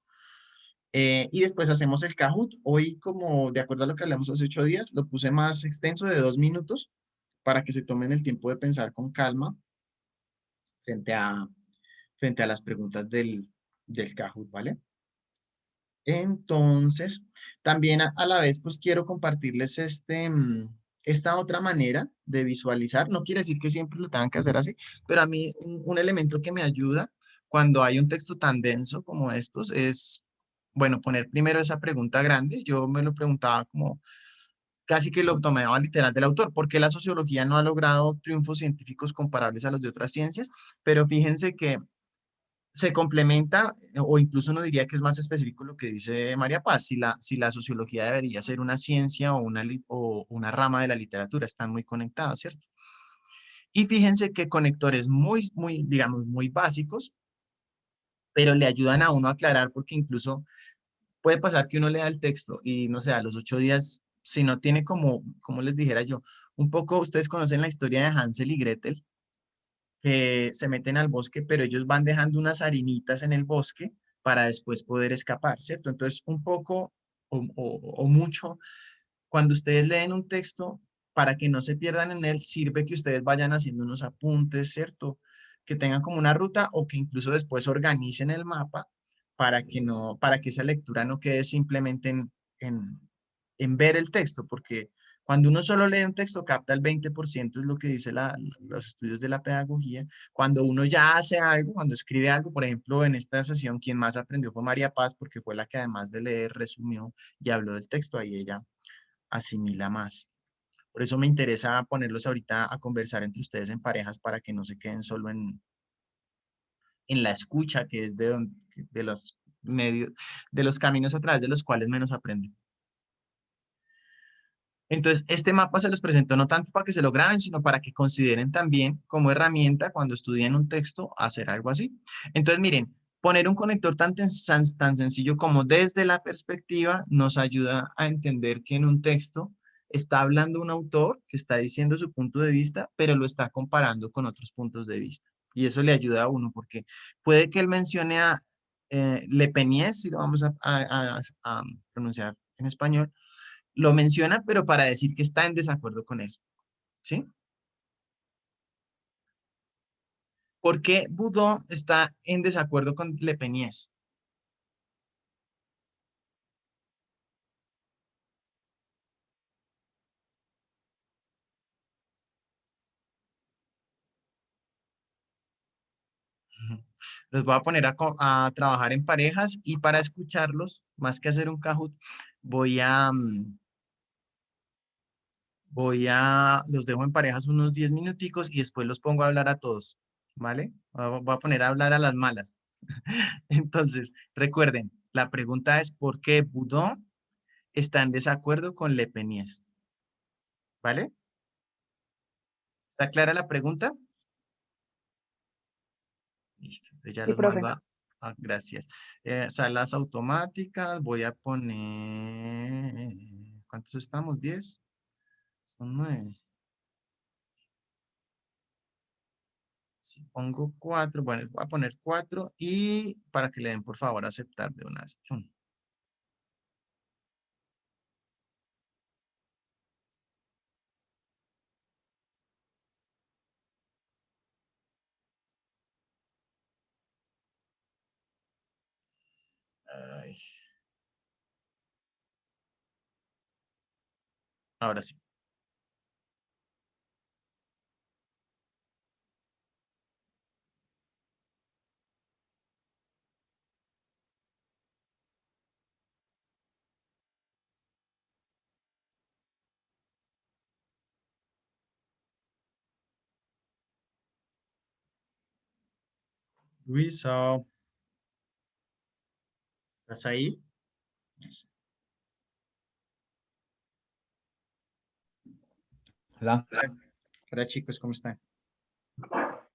A: Y después hacemos el Kahoot. Hoy, como de acuerdo a lo que hablamos hace 8 días, lo puse más extenso de 2 minutos para que se tomen el tiempo de pensar con calma frente a, frente a las preguntas del Kahoot, ¿vale? Entonces, también a la vez, pues quiero compartirles esta otra manera de visualizar. No quiere decir que siempre lo tengan que hacer así, pero a mí un elemento que me ayuda cuando hay un texto tan denso como estos es, bueno, poner primero esa pregunta grande. Yo me lo preguntaba como casi que lo tomaba literal del autor, ¿por qué la sociología no ha logrado triunfos científicos comparables a los de otras ciencias? Pero fíjense que se complementa, o incluso uno diría que es más específico lo que dice María Paz, si la sociología debería ser una ciencia o una rama de la literatura, están muy conectadas, ¿cierto? Y fíjense que conectores digamos, muy básicos, pero le ayudan a uno a aclarar porque incluso puede pasar que uno lea el texto y no sé, a los 8 días, si no tiene como les dijera yo, un poco, ustedes conocen la historia de Hansel y Gretel, que se meten al bosque, pero ellos van dejando unas harinitas en el bosque para después poder escapar, ¿cierto? Entonces, un poco o mucho, cuando ustedes leen un texto, para que no se pierdan en él, sirve que ustedes vayan haciendo unos apuntes, ¿cierto? que tengan como una ruta o que incluso después organicen el mapa para que para que esa lectura no quede simplemente en, en ver el texto, porque cuando uno solo lee un texto capta el 20%, es lo que dice los estudios de la pedagogía. Cuando uno ya hace algo, cuando escribe algo, por ejemplo, en esta sesión, quien más aprendió fue María Paz, porque fue la que además de leer, resumió y habló del texto, ahí ella asimila más. Por eso me interesa ponerlos ahorita a conversar entre ustedes en parejas para que no se queden solo en la escucha, que es de los medios, de los caminos a través de los cuales menos aprenden. Entonces, este mapa se los presento no tanto para que se lo graben, sino para que consideren también como herramienta cuando estudien un texto hacer algo así. Entonces, miren, poner un conector tan sencillo como desde la perspectiva nos ayuda a entender que en un texto está hablando un autor que está diciendo su punto de vista, pero lo está comparando con otros puntos de vista. Y eso le ayuda a uno, porque puede que él mencione a Le Peniés, si lo vamos a pronunciar en español, lo menciona, pero para decir que está en desacuerdo con él, ¿sí? ¿Por qué Boudon está en desacuerdo con Le Peniés? Los voy a poner a trabajar en parejas y para escucharlos, más que hacer un Kahoot, los dejo en parejas unos 10 minuticos y después los pongo a hablar a todos, ¿vale? Voy a poner a hablar a las malas. Entonces, recuerden, la pregunta es ¿por qué Boudon está en desacuerdo con Le Peniés? ¿Vale? ¿Está clara la pregunta? Listo, entonces ya
E: Sí,
A: los
E: profe.
A: mando gracias. Salas automáticas, voy a poner, ¿cuántos estamos? ¿10? Son 9. Si pongo 4, bueno, les voy a poner 4 y para que le den por favor a aceptar de una vez. Chum. Ay, ahora sí. Luisa, ¿estás ahí? Yes.
C: Hola,
A: Hola chicos, ¿cómo están?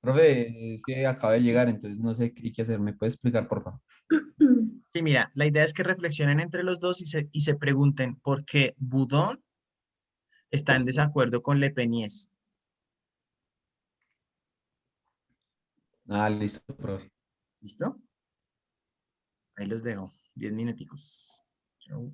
C: profe, es que acabo de llegar, entonces no sé qué hacer. ¿Me puede explicar, por favor?
A: Sí, mira, la idea es que reflexionen entre los dos y se pregunten por qué Boudon está en desacuerdo con Le Peniés.
C: Ah, listo, profe.
A: ¿Listo? Ahí los dejo. 10 minuticos. Chau.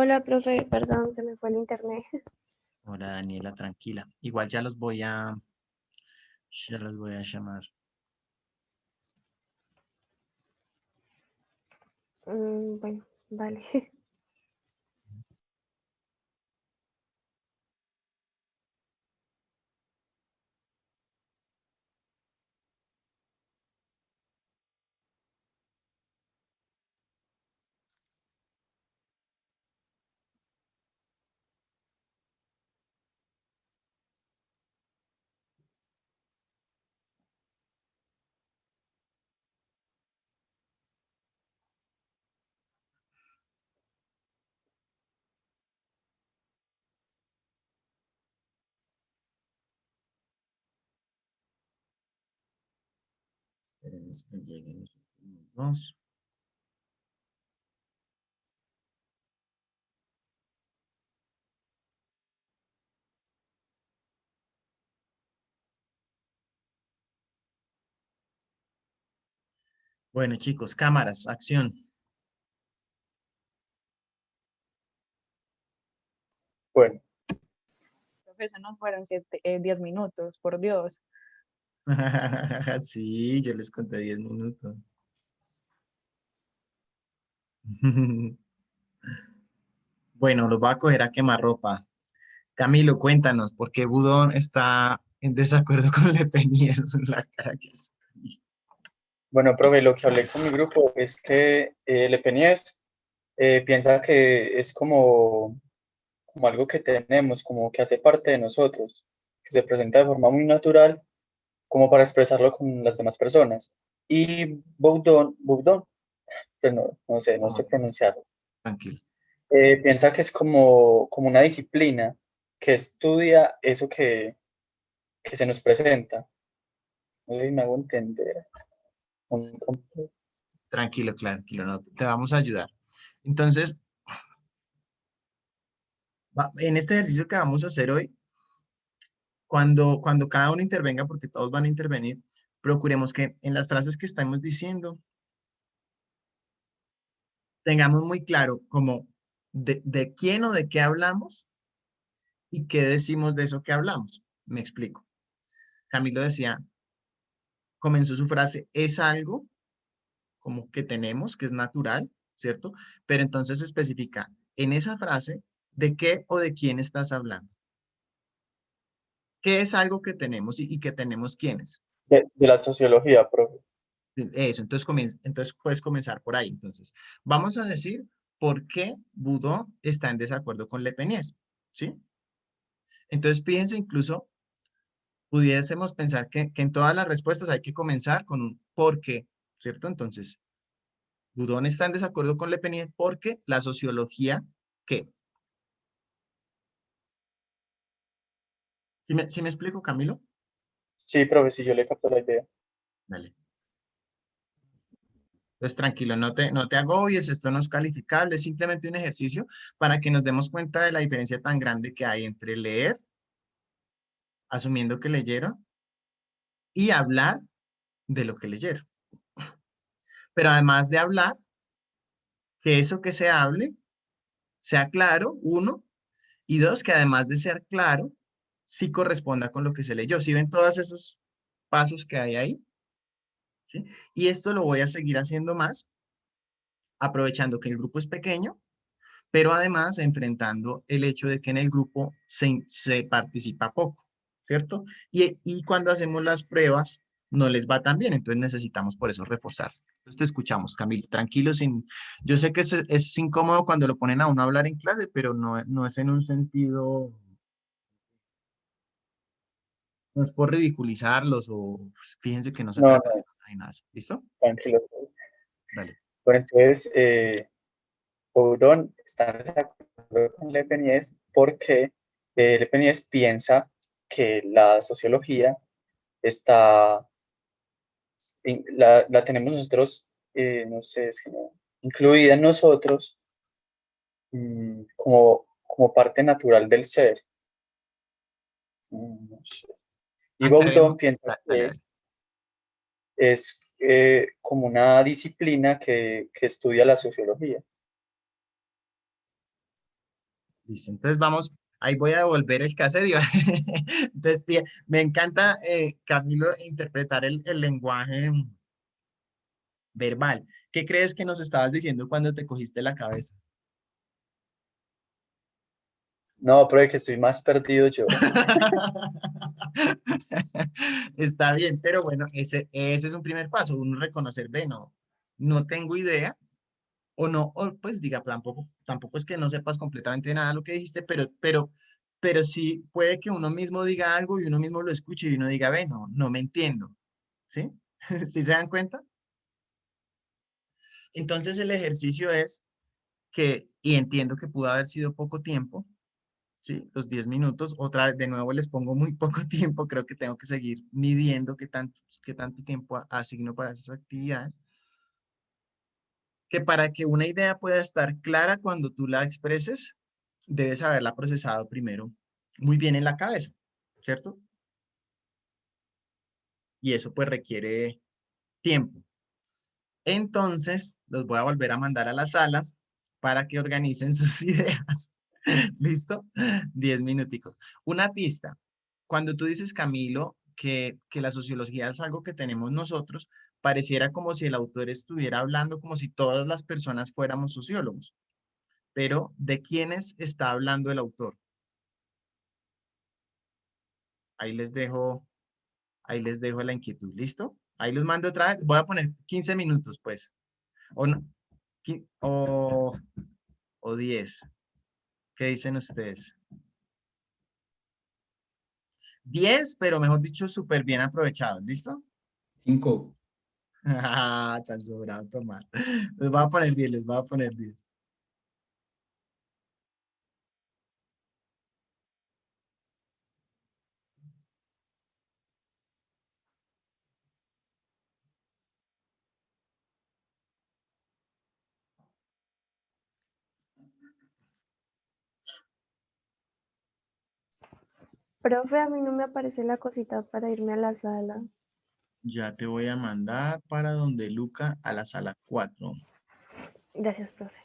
G: Hola, profe, perdón, se me fue el internet.
A: Hola, Daniela, tranquila. Igual ya los voy a llamar.
G: Bueno, vale.
A: Esperemos que lleguen los últimos dos. Bueno, chicos, cámaras, acción.
F: Bueno,
E: Profe, eso no fueron 10 minutos, por Dios.
A: Sí, yo les conté 10 minutos. Bueno, los voy a coger a quemarropa. Camilo, cuéntanos, ¿por qué Budón está en desacuerdo con Le Peniers? La cara que hace.
H: Bueno, profe, lo que hablé con mi grupo es que Le Peniers piensa que es como algo que tenemos, como que hace parte de nosotros, que se presenta de forma muy natural, como para expresarlo con las demás personas. Y Boudon, pues no sé
A: Vamos,
H: pronunciarlo,
A: tranquilo.
H: piensa que es como una disciplina que estudia eso que se nos presenta. No sé si me hago entender. Un-
A: Tranquilo, tranquilo, no, te vamos a ayudar. Entonces, en este ejercicio que vamos a hacer hoy, cuando cada uno intervenga, porque todos van a intervenir, procuremos que en las frases que estamos diciendo tengamos muy claro como de quién o de qué hablamos y qué decimos de eso que hablamos. Me explico. Camilo decía, comenzó su frase, es algo como que tenemos, que es natural, ¿cierto? Pero entonces especifica en esa frase de qué o de quién estás hablando. ¿Qué es algo que tenemos y que tenemos quiénes?
H: de la sociología, profe.
A: Eso, entonces puedes comenzar por ahí. Entonces, vamos a decir por qué Boudon está en desacuerdo con Le Peniers, ¿sí? Entonces, fíjense, incluso pudiésemos pensar que en todas las respuestas hay que comenzar con un por qué, ¿cierto? Entonces, Boudon está en desacuerdo con Le Peniers porque la sociología, ¿qué? ¿Sí me explico, Camilo?
H: Sí, profe, sí, yo le capto la idea.
A: Dale. Entonces, tranquilo, no te agobies, esto no es calificable, es simplemente un ejercicio para que nos demos cuenta de la diferencia tan grande que hay entre leer, asumiendo que leyeron, y hablar de lo que leyeron. Pero además de hablar, que eso que se hable sea claro, uno, y dos, que además de ser claro, sí corresponda con lo que se leyó. ¿Sí ven todos esos pasos que hay ahí? ¿Sí? Y esto lo voy a seguir haciendo más, aprovechando que el grupo es pequeño, pero además enfrentando el hecho de que en el grupo se participa poco, ¿cierto? Y cuando hacemos las pruebas no les va tan bien, entonces necesitamos por eso reforzar. Entonces te escuchamos, Camilo, tranquilo, yo sé que es incómodo cuando lo ponen a uno a hablar en clase, pero no es en un sentido, no es por ridiculizarlos o fíjense que no se
H: No,
A: trata de
H: no,
A: nada, de nada. ¿Listo?
H: tranquilo, profe.
A: Dale.
H: Bueno, entonces, Boudon está en desacuerdo con Le Peniers porque Le Peniers piensa que la sociología está, la tenemos nosotros, no sé, es que incluida en nosotros como parte natural del ser. No sé. Y
A: Aclaremos.
H: Boudon piensa
A: Dale,
H: que
A: dale.
H: es como una disciplina que estudia la sociología.
A: Listo, entonces vamos, ahí voy a devolver el caserio. Entonces, me encanta, Camilo, interpretar el lenguaje verbal. ¿Qué crees que nos estabas diciendo cuando te cogiste la cabeza?
H: No, profe, que estoy más perdido yo.
A: Está bien, pero bueno, ese es un primer paso, uno reconocer, ve, no, no tengo idea, o no, o pues diga, tampoco es que no sepas completamente nada de lo que dijiste, pero sí puede que uno mismo diga algo y uno mismo lo escuche y uno diga, ve, no, no me entiendo, ¿sí? ¿Sí se dan cuenta? Entonces el ejercicio es que, y entiendo que pudo haber sido poco tiempo, ¿sí? Los 10 minutos, otra vez, de nuevo les pongo muy poco tiempo, creo que tengo que seguir midiendo qué tanto tiempo asigno para esas actividades, que para que una idea pueda estar clara cuando tú la expreses, debes haberla procesado primero muy bien en la cabeza, ¿cierto? Y eso pues requiere tiempo. Entonces, los voy a volver a mandar a las salas para que organicen sus ideas. ¿Listo? 10 minuticos. Una pista. Cuando tú dices, Camilo, que la sociología es algo que tenemos nosotros, pareciera como si el autor estuviera hablando como si todas las personas fuéramos sociólogos. Pero, ¿de quiénes está hablando el autor? Ahí les dejo, ahí les dejo la inquietud. ¿Listo? Ahí los mando otra vez. Voy a poner 15 minutos, pues. O no, o 10. ¿Qué dicen ustedes? 10, pero mejor dicho, súper bien aprovechados. ¿Listo?
C: 5.
A: Ah, tan sobrado tomar. Les voy a poner 10, les voy a poner 10.
G: Profe, a mí no me aparece la cosita para irme a la sala.
A: Ya te voy a mandar para donde Luca a la sala 4.
G: Gracias, profe.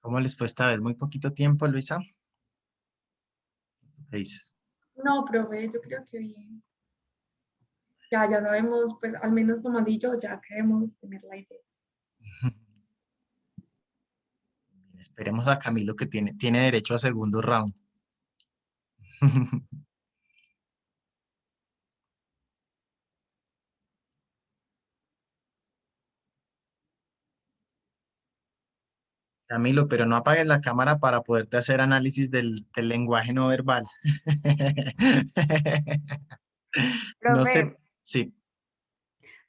A: ¿Cómo les fue esta vez? Muy poquito tiempo, Luisa. ¿Qué dices?
I: No, profe, yo creo que bien. Ya sabemos, pues al menos Tomás y yo ya queremos tener la idea.
A: Esperemos a Camilo que tiene derecho a segundo round. Camilo, pero no apagues la cámara para poderte hacer análisis del lenguaje no verbal. No sé,
B: Profe,
A: sí.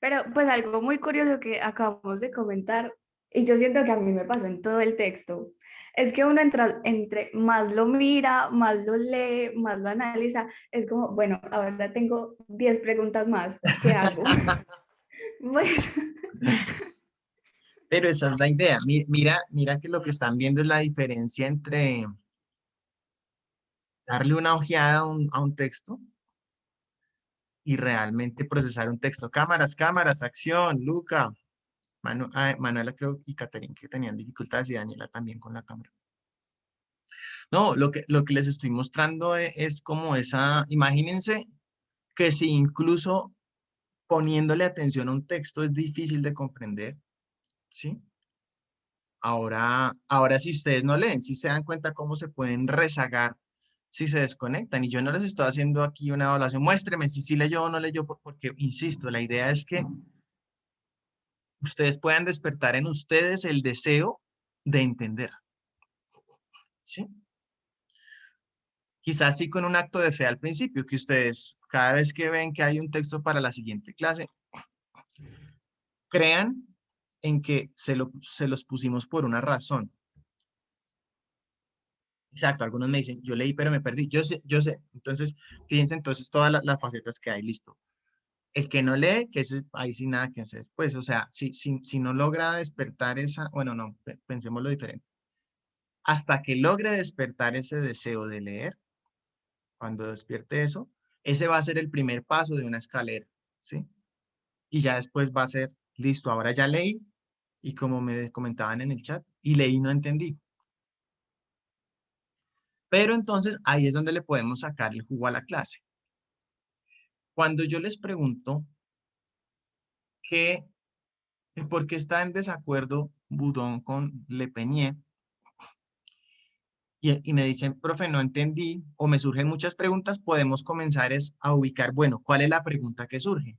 B: pero pues algo muy curioso que acabamos de comentar, y yo siento que a mí me pasó en todo el texto, es que uno entre más lo mira, más lo lee, más lo analiza, es como, bueno, ahora tengo 10 preguntas más, ¿qué hago? Pues,
A: Pero esa es la idea. Mira que lo que están viendo es la diferencia entre darle una ojeada a un texto y realmente procesar un texto. Cámaras, cámaras, acción, Luca, Manuela creo y Caterina que tenían dificultades y Daniela también con la cámara. No, lo que les estoy mostrando es como esa, imagínense que si incluso poniéndole atención a un texto es difícil de comprender, ¿sí? Ahora si ustedes no leen, si se dan cuenta cómo se pueden rezagar si se desconectan. Y yo no les estoy haciendo aquí una evaluación. Muéstreme si sí leyó o no leyó, porque, insisto, la idea es que ustedes puedan despertar en ustedes el deseo de entender, ¿sí? Quizás sí con un acto de fe al principio, que ustedes cada vez que ven que hay un texto para la siguiente clase, crean en que se los pusimos por una razón. Exacto, algunos me dicen, yo leí pero me perdí. Yo sé, yo sé. Entonces, fíjense entonces todas las facetas que hay, listo. El que no lee, que ahí sí nada que hacer. Pues, o sea, si no logra despertar esa, bueno, no, pensémoslo diferente. Hasta que logre despertar ese deseo de leer, cuando despierte eso, ese va a ser el primer paso de una escalera, ¿sí? Y ya después va a ser, listo, ahora ya leí, y como me comentaban en el chat, y leí y no entendí. Pero entonces ahí es donde le podemos sacar el jugo a la clase. Cuando yo les pregunto por qué está en desacuerdo Boudon con Le Peñé, y me dicen, profe, no entendí, o me surgen muchas preguntas, podemos comenzar a ubicar, bueno, ¿cuál es la pregunta que surge?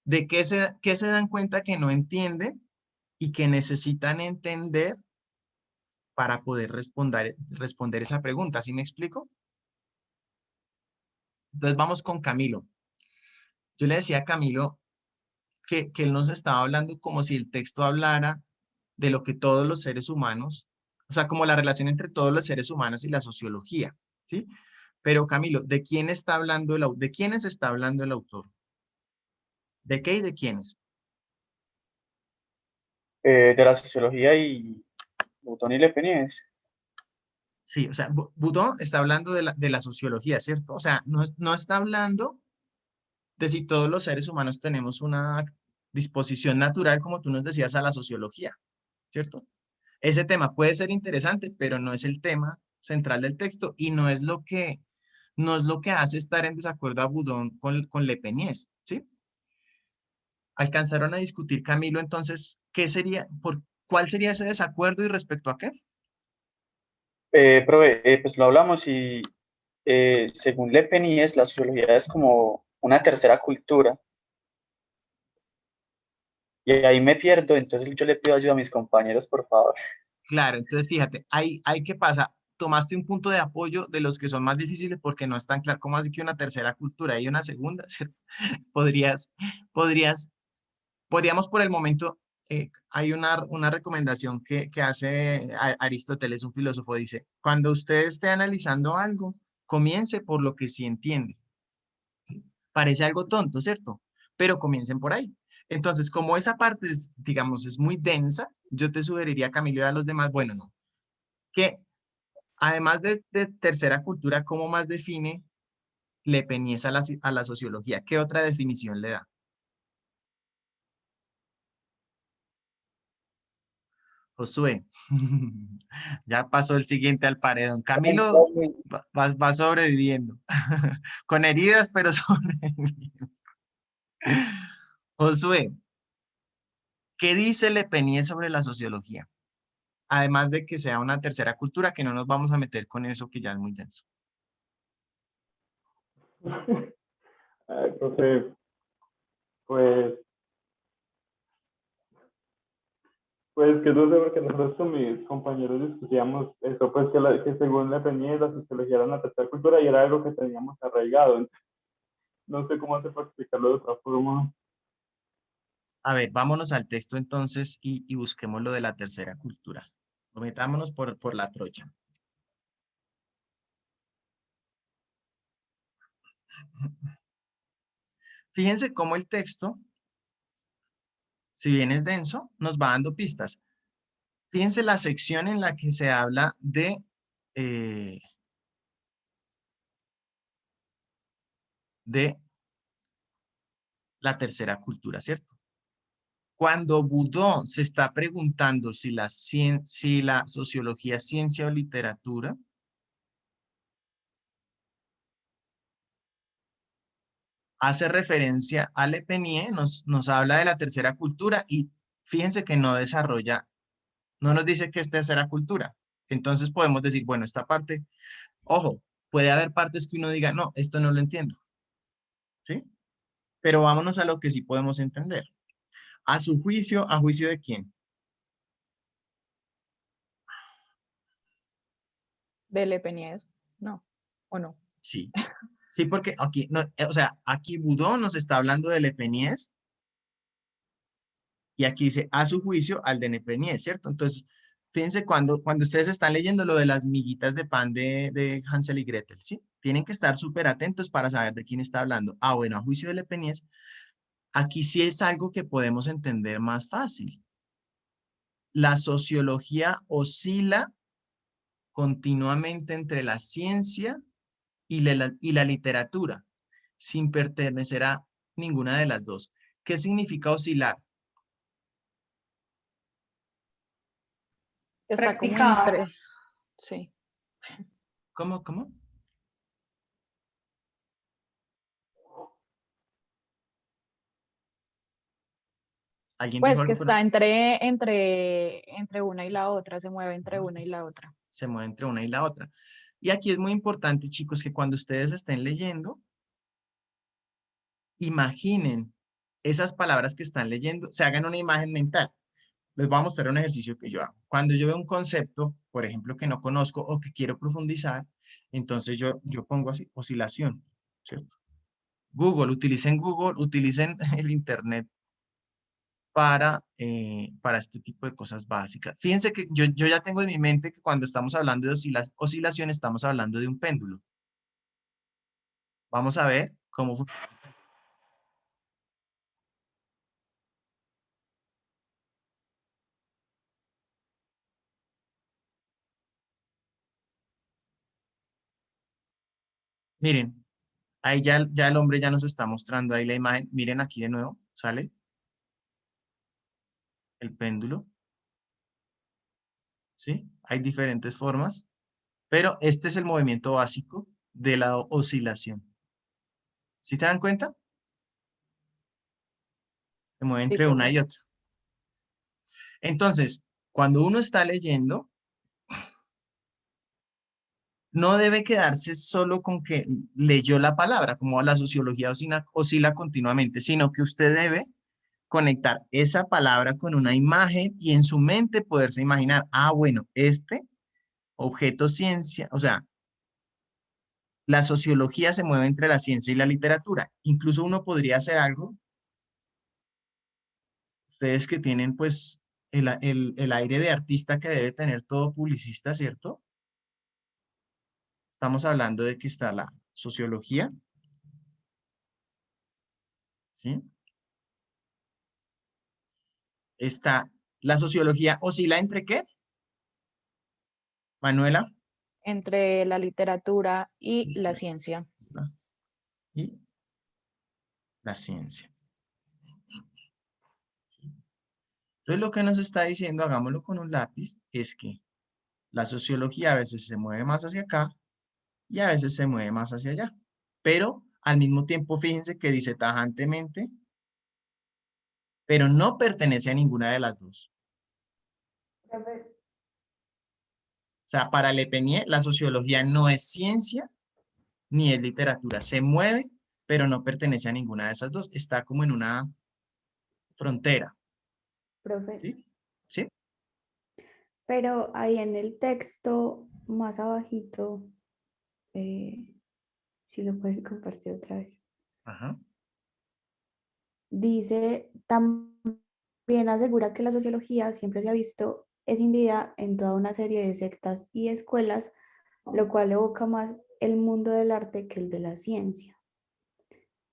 A: ¿De qué se dan cuenta que no entienden y que necesitan entender para poder responder esa pregunta? ¿Sí me explico? Entonces vamos con Camilo. Yo le decía a Camilo que él nos estaba hablando como si el texto hablara de lo que todos los seres humanos, o sea, como la relación entre todos los seres humanos y la sociología, ¿sí? Pero Camilo, ¿de quién está hablando de quiénes está hablando el autor? ¿De qué y de quiénes?
H: De la sociología y Butón y Le Peñés.
A: Sí, o sea, Boudon está hablando de la sociología, ¿cierto? O sea, no está hablando de si todos los seres humanos tenemos una disposición natural, como tú nos decías, a la sociología, ¿cierto? Ese tema puede ser interesante, pero no es el tema central del texto y no es lo que hace estar en desacuerdo a Boudon con Le Peñés, ¿sí? Alcanzaron a discutir, Camilo, entonces, ¿cuál sería ese desacuerdo y respecto a qué?
H: Profe, pues lo hablamos y según Le Peñés, la sociología es como una tercera cultura. Y ahí me pierdo, entonces yo le pido ayuda a mis compañeros, por favor.
A: Claro, entonces fíjate, hay que pasa, tomaste un punto de apoyo de los que son más difíciles porque no es tan claro. ¿Cómo así que una tercera cultura y una segunda? ¿Cierto? Podrías, podrías, podríamos por el momento, hay una recomendación que hace Aristóteles, un filósofo, dice, cuando usted esté analizando algo, comience por lo que sí entiende. ¿Sí? Parece algo tonto, ¿cierto? pero comiencen por ahí. Entonces, como esa parte, es, digamos, es muy densa, yo te sugeriría, Camilo, y a los demás, bueno, no, que además de tercera cultura, ¿cómo más define Le Penies a la sociología? ¿Qué otra definición le da? Josué, ya pasó el siguiente al paredón. Camilo va sobreviviendo, con heridas, pero sobreviviendo. Josué, ¿qué dice Le Penier sobre la sociología? Además de que sea una tercera cultura, que no nos vamos a meter con eso, que ya es muy denso.
J: Ay, profe, pues, pues que no sé, porque nosotros con mis compañeros discutíamos eso, pues que según la Peña la sociología era una tercera cultura y era algo que teníamos arraigado. Entonces, no sé cómo hacer para explicarlo de otra forma.
A: A ver, vámonos al texto entonces y busquemos lo de la tercera cultura. Metámonos por la trocha. Fíjense cómo el texto, si bien es denso, nos va dando pistas. Fíjense la sección en la que se habla de la tercera cultura, ¿cierto? Cuando Boudon se está preguntando si la sociología es ciencia o literatura, hace referencia a Le Penier, nos habla de la tercera cultura y fíjense que no desarrolla, no nos dice que es tercera cultura. Entonces podemos decir, bueno, esta parte, ojo, puede haber partes que uno diga, no, esto no lo entiendo, ¿sí? Pero vámonos a lo que sí podemos entender. A su juicio, ¿a juicio de quién?
E: De Le Penies, no, o no.
A: Sí. Sí, porque aquí, no, o sea, aquí Boudon nos está hablando de Le Penier y aquí dice a su juicio al de Le Penier, ¿cierto? Entonces, fíjense cuando ustedes están leyendo lo de las miguitas de pan de Hansel y Gretel, ¿sí? Tienen que estar súper atentos para saber de quién está hablando. Ah, bueno, a juicio de Le Penier, aquí sí es algo que podemos entender más fácil. La sociología oscila continuamente entre la ciencia y la literatura, sin pertenecer a ninguna de las dos. ¿Qué significa oscilar?
E: Está como
I: Practicaba.
E: entre, sí.
A: ¿Cómo? ¿Alguien dijo
E: Pues que
A: algo? Pero
E: está entre una y la otra, se mueve entre una y la otra.
A: se mueve entre una y la otra. Y aquí es muy importante, chicos, que cuando ustedes estén leyendo, imaginen esas palabras que están leyendo, se hagan una imagen mental. Les voy a mostrar un ejercicio que yo hago. Cuando yo veo un concepto, por ejemplo, que no conozco o que quiero profundizar, entonces yo pongo así, oscilación, ¿cierto? Google, utilicen el Internet para este tipo de cosas básicas. Fíjense que yo ya tengo en mi mente que cuando estamos hablando de oscilación, estamos hablando de un péndulo. Vamos a ver cómo funciona. Miren, ahí ya el hombre ya nos está mostrando ahí la imagen. Miren aquí de nuevo, sale el péndulo. ¿Sí? Hay diferentes formas, pero este es el movimiento básico de la oscilación. ¿Sí te dan cuenta? Se mueve
E: Sí,
A: entre una
E: profe.
A: y otra. Entonces, cuando uno está leyendo, no debe quedarse solo con que leyó la palabra, como la sociología oscila continuamente, sino que usted debe conectar esa palabra con una imagen y en su mente poderse imaginar, ah, bueno, este objeto ciencia, o sea, la sociología se mueve entre la ciencia y la literatura. Incluso uno podría hacer algo, ustedes que tienen pues el aire de artista que debe tener todo publicista, ¿cierto? Estamos hablando de que está la sociología, ¿sí? Está, la sociología oscila entre ¿qué? Manuela.
E: Entre la literatura y la
A: Entre
E: ciencia.
A: y la ciencia. Entonces lo que nos está diciendo, hagámoslo con un lápiz, es que la sociología a veces se mueve más hacia acá y a veces se mueve más hacia allá. Pero al mismo tiempo, fíjense que dice tajantemente, pero no pertenece a ninguna de las dos. O sea, para Le Penier, la sociología no es ciencia ni es literatura. Se mueve, pero no pertenece a ninguna de esas dos. Está como en una frontera.
B: Profe,
A: ¿Sí? ¿Sí?
B: pero ahí en el texto, más abajito, si lo puedes compartir otra vez.
A: Ajá.
B: Dice, también asegura que la sociología siempre se ha visto escindida en toda una serie de sectas y escuelas, lo cual evoca más el mundo del arte que el de la ciencia.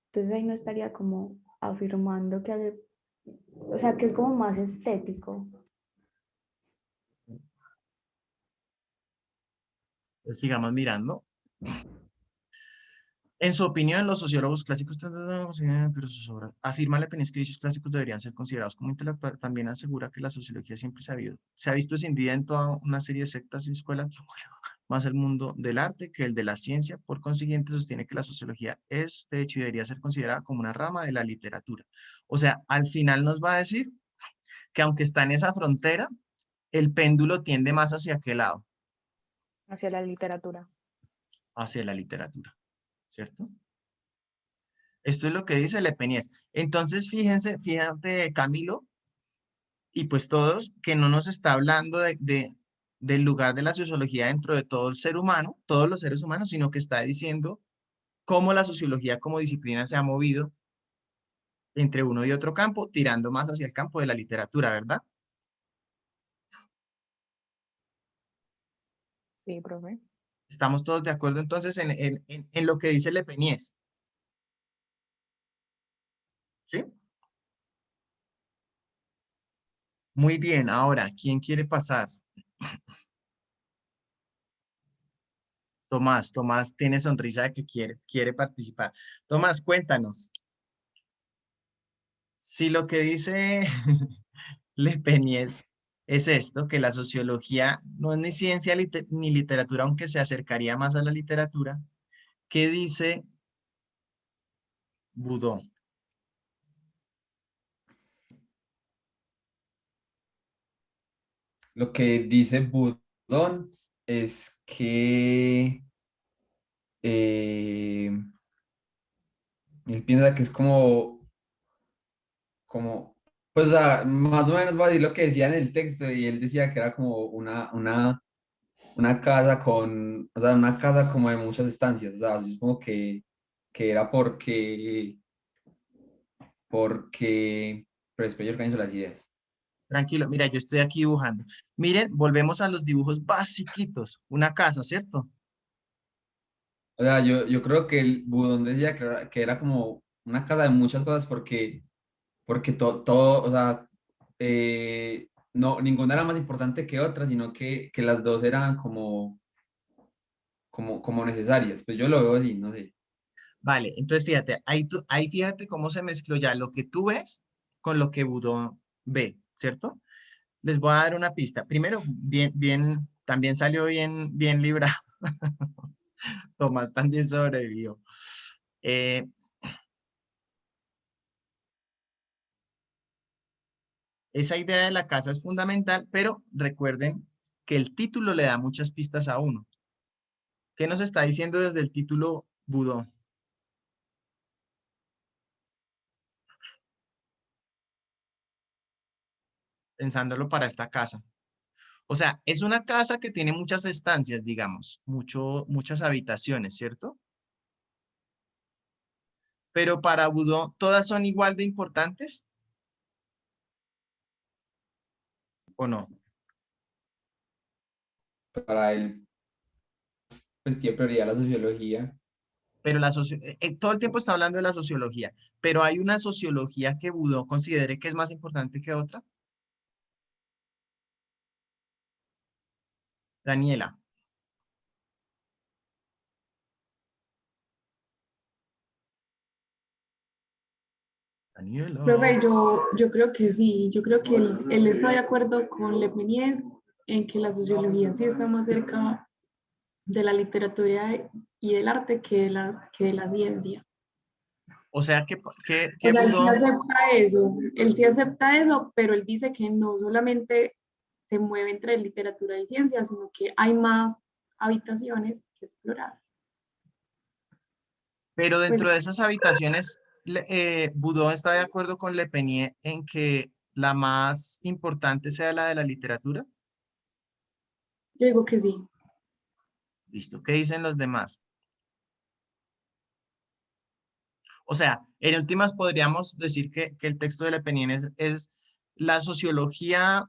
B: Entonces ahí no estaría como afirmando que, o sea, que es como más estético.
A: Pues sigamos mirando. En su opinión, los sociólogos clásicos pero sus obras afirma Le Penier que dichos clásicos deberían ser considerados como intelectuales. También asegura que la sociología siempre se ha visto escindida en toda una serie de sectas y escuelas, más el mundo del arte que el de la ciencia. Por consiguiente, sostiene que la sociología es, de hecho, y debería ser considerada como una rama de la literatura. O sea, al final nos va a decir que aunque está en esa frontera, el péndulo tiende más hacia qué lado,
E: Hacia la literatura.
A: hacia la literatura, ¿cierto? Esto es lo que dice Le Penier. Entonces, fíjate, Camilo, y pues todos, que no nos está hablando del lugar de la sociología dentro de todo el ser humano, todos los seres humanos, sino que está diciendo cómo la sociología como disciplina se ha movido entre uno y otro campo, tirando más hacia el campo de la literatura, ¿verdad?
E: Sí, profe.
A: Estamos todos de acuerdo entonces en lo que dice Le Penier. ¿Sí? Muy bien, ahora, ¿quién quiere pasar? Tomás tiene sonrisa de que quiere participar. Tomás, cuéntanos. Si lo que dice Le Penier es esto, que la sociología no es ni ciencia ni literatura, aunque se acercaría más a la literatura, ¿qué dice Boudon?
C: Lo que dice Budón es que eh, él piensa que es como, pues más o menos va a decir lo que decía en el texto y él decía que era como una casa o sea, una casa como de muchas estancias, o sea, es como que era pero después yo organizo las ideas.
A: Tranquilo, mira, yo estoy aquí dibujando. Miren, volvemos a los dibujos basiquitos. Una casa, ¿cierto?
C: O sea, yo creo que el Budón decía que era como una casa de muchas cosas porque todo, o sea, no, ninguna era más importante que otra, sino que las dos eran como necesarias. Pues yo lo veo así, no sé.
A: Vale, entonces fíjate, ahí fíjate cómo se mezcló ya lo que tú ves con lo que Boudon ve, ¿cierto? Les voy a dar una pista. Primero, también salió bien librado. Tomás también sobrevivió. Eh, esa idea de la casa es fundamental, pero recuerden que el título le da muchas pistas a uno. ¿Qué nos está diciendo desde el título Boudon? Pensándolo para esta casa. O sea, es una casa que tiene muchas estancias, digamos, muchas habitaciones, ¿cierto? Pero para Boudon, ¿todas son igual de importantes? ¿O no?
C: Para él, pues tiene prioridad la sociología.
A: Pero todo el tiempo está hablando de la sociología, pero hay una sociología que Boudon considere que es más importante que otra. Daniela. Daniela.
I: Profe, yo creo que sí, yo creo que él está de acuerdo con Le Penies en que la sociología sí está más cerca de la literatura y del arte que de la ciencia.
A: O sea que
I: O sea,
A: Boudon,
I: él sí acepta eso, pero él dice que no solamente se mueve entre literatura y ciencia, sino que hay más habitaciones que explorar.
A: pero
I: Pues
A: dentro de esas habitaciones, Boudon está de acuerdo con Le Penier en que la más importante sea la de la literatura.
I: yo digo que sí.
A: Listo. ¿Qué dicen los demás? O sea, en últimas podríamos decir que el texto de Le Penier es la sociología,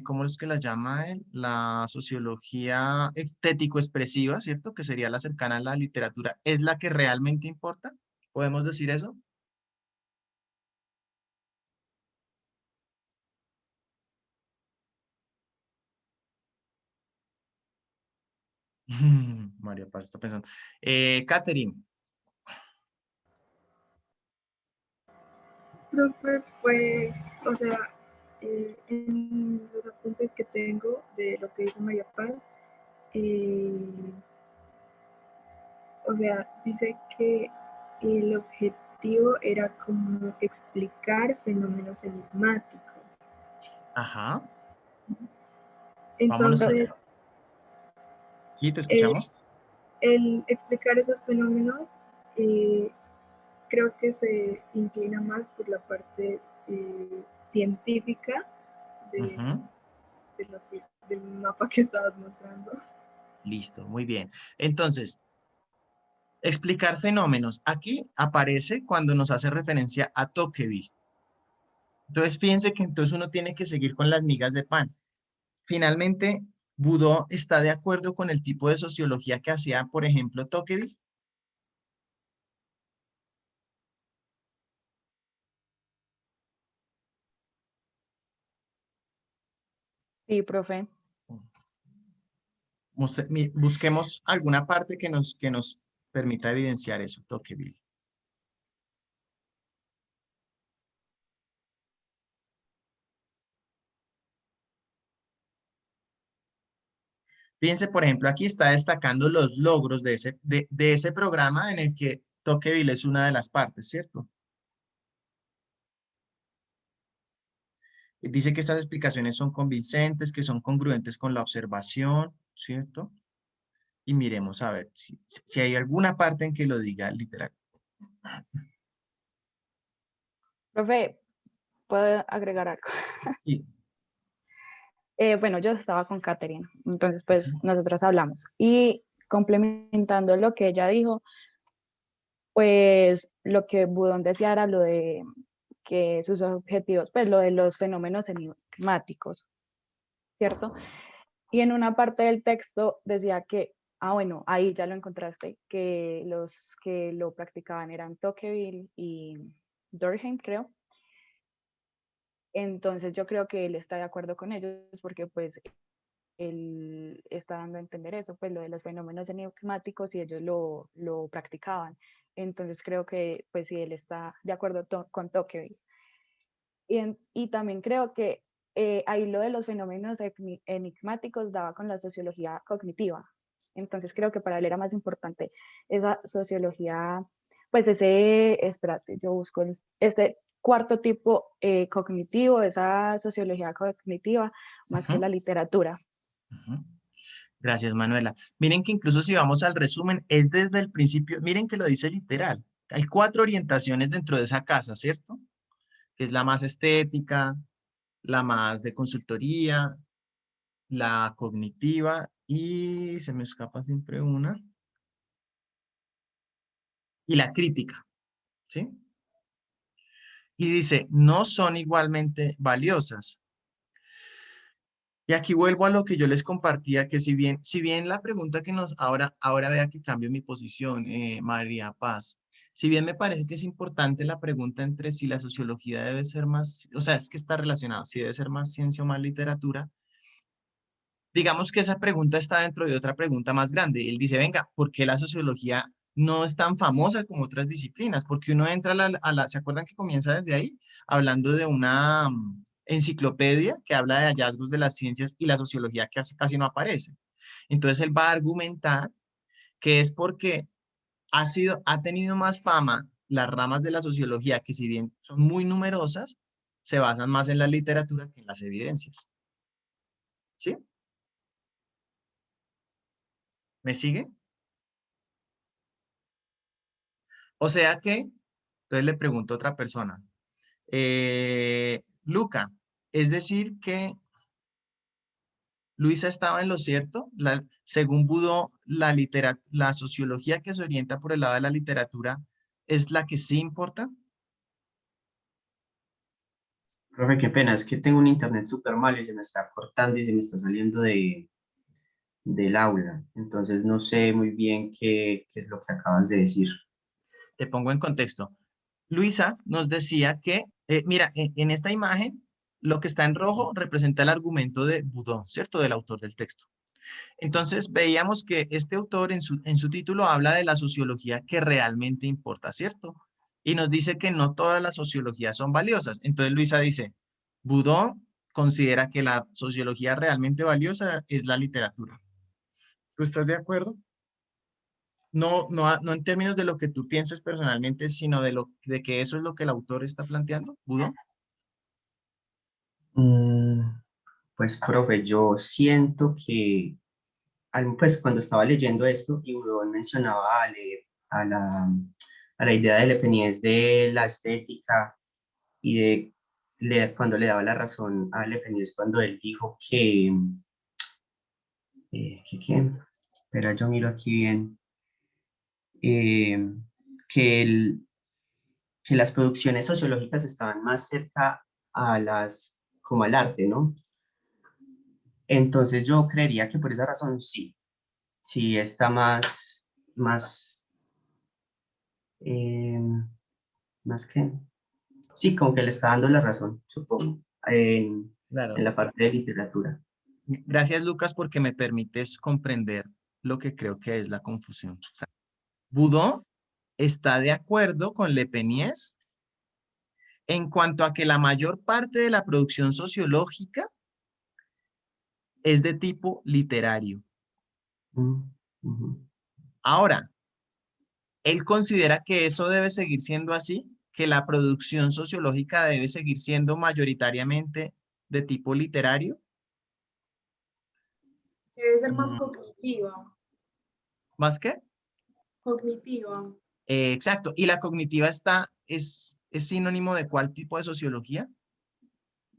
A: ¿cómo es que la llama él? La sociología estético-expresiva, ¿cierto? Que sería la cercana a la literatura. ¿Es la que realmente importa? ¿Podemos decir eso? María Paz está pensando. Catherine.
K: Profe, pues, o sea, en los apuntes que tengo de lo que dice María Paz, o sea, dice que el objetivo era como explicar fenómenos enigmáticos.
A: Ajá. Vámonos
K: Entonces,
A: allá. Sí, te escuchamos.
K: el explicar esos fenómenos creo que se inclina más por la parte científica de,
A: Ujú.
K: del mapa que estabas mostrando.
A: Listo, muy bien. Entonces, explicar fenómenos. Aquí aparece cuando nos hace referencia a Tocqueville. Entonces, fíjense que entonces uno tiene que seguir con las migas de pan. Finalmente, Boudon está de acuerdo con el tipo de sociología que hacía, por ejemplo, Tocqueville.
E: Sí, profe.
A: Busquemos alguna parte que nos permita evidenciar eso, Tocqueville. Fíjense, por ejemplo, aquí está destacando los logros de ese programa en el que Tocqueville es una de las partes, ¿cierto? Dice que estas explicaciones son convincentes, que son congruentes con la observación, ¿cierto? Y miremos a ver si hay alguna parte en que lo diga literal.
E: Profe, ¿puedo agregar algo?
A: Sí.
E: Bueno, yo estaba con Catherine, entonces pues nosotros hablamos. Y complementando lo que ella dijo, pues lo que Boudon decía era lo de que sus objetivos, pues lo de los fenómenos enigmáticos, ¿cierto? Y en una parte del texto decía que, bueno, ahí ya lo encontraste, que los que lo practicaban eran Tocqueville y Durkheim, creo. Entonces yo creo que él está de acuerdo con ellos porque pues él está dando a entender eso, pues lo de los fenómenos enigmáticos y ellos lo practicaban. Entonces creo que pues sí, él está de acuerdo con Tocqueville. Y también creo que ahí lo de los fenómenos enigmáticos daba con la sociología cognitiva. Entonces creo que para él era más importante esa sociología, pues espérate, yo busco ese cuarto tipo cognitivo, esa sociología cognitiva, más que la literatura.
A: Gracias, Manuela. Miren que incluso si vamos al resumen, es desde el principio, miren que lo dice literal. Hay 4 orientaciones dentro de esa casa, ¿cierto? Que es la más estética, la más de consultoría, la cognitiva y se me escapa siempre una. Y la crítica, ¿sí? Y dice, no son igualmente valiosas. Y aquí vuelvo a lo que yo les compartía, que si bien la pregunta que ahora vea que cambio mi posición, María Paz, si bien me parece que es importante la pregunta entre si la sociología debe ser más, o sea, es que está relacionado, si debe ser más ciencia o más literatura, digamos que esa pregunta está dentro de otra pregunta más grande. Él dice, venga, ¿por qué la sociología no es tan famosa como otras disciplinas? Porque uno entra ¿se acuerdan que comienza desde ahí? Hablando de una enciclopedia que habla de hallazgos de las ciencias y la sociología que casi no aparece. Entonces él va a argumentar que es porque ha tenido más fama las ramas de la sociología, que si bien son muy numerosas, se basan más en la literatura que en las evidencias. ¿Sí? ¿Me sigue? O sea que, entonces le pregunto a otra persona, Luca, es decir que Luisa estaba en lo cierto. Según Budó, la sociología que se orienta por el lado de la literatura es la que sí importa.
F: Profe, qué pena, es que tengo un internet súper malo y se me está cortando y se me está saliendo del aula. Entonces no sé muy bien qué es lo que acabas de decir.
A: Te pongo en contexto. Luisa nos decía que, mira, en esta imagen, lo que está en rojo representa el argumento de Budó, ¿cierto? Del autor del texto. Entonces, veíamos que este autor en su título habla de la sociología que realmente importa, ¿cierto? Y nos dice que no todas las sociologías son valiosas. Entonces, Luisa dice, Budó considera que la sociología realmente valiosa es la literatura. ¿Tú estás de acuerdo? No en términos de lo que tú pienses personalmente, sino de que eso es lo que el autor está planteando, Budó.
F: Pues, profe, yo siento que pues cuando estaba leyendo esto y Udon mencionaba a la idea de Leibniz de la estética y cuando le daba la razón a Leibniz cuando él dijo espera, yo miro aquí bien, eh, que, que las producciones sociológicas estaban más cerca como al arte, ¿no? Entonces yo creería que por esa razón sí está más, eh, más que, sí, como que le está dando la razón, supongo,
A: Claro.
F: en la parte de literatura.
A: Gracias, Lucas, porque me permites comprender lo que creo que es la confusión. O sea, Budó está de acuerdo con Leibniz en cuanto a que la mayor parte de la producción sociológica es de tipo literario. Ahora, él considera que eso debe seguir siendo así, que la producción sociológica debe seguir siendo mayoritariamente de tipo literario.
I: Debe ser más cognitiva.
A: ¿Más qué?
I: Cognitiva.
A: Exacto. ¿Y la cognitiva es sinónimo de cuál tipo de sociología?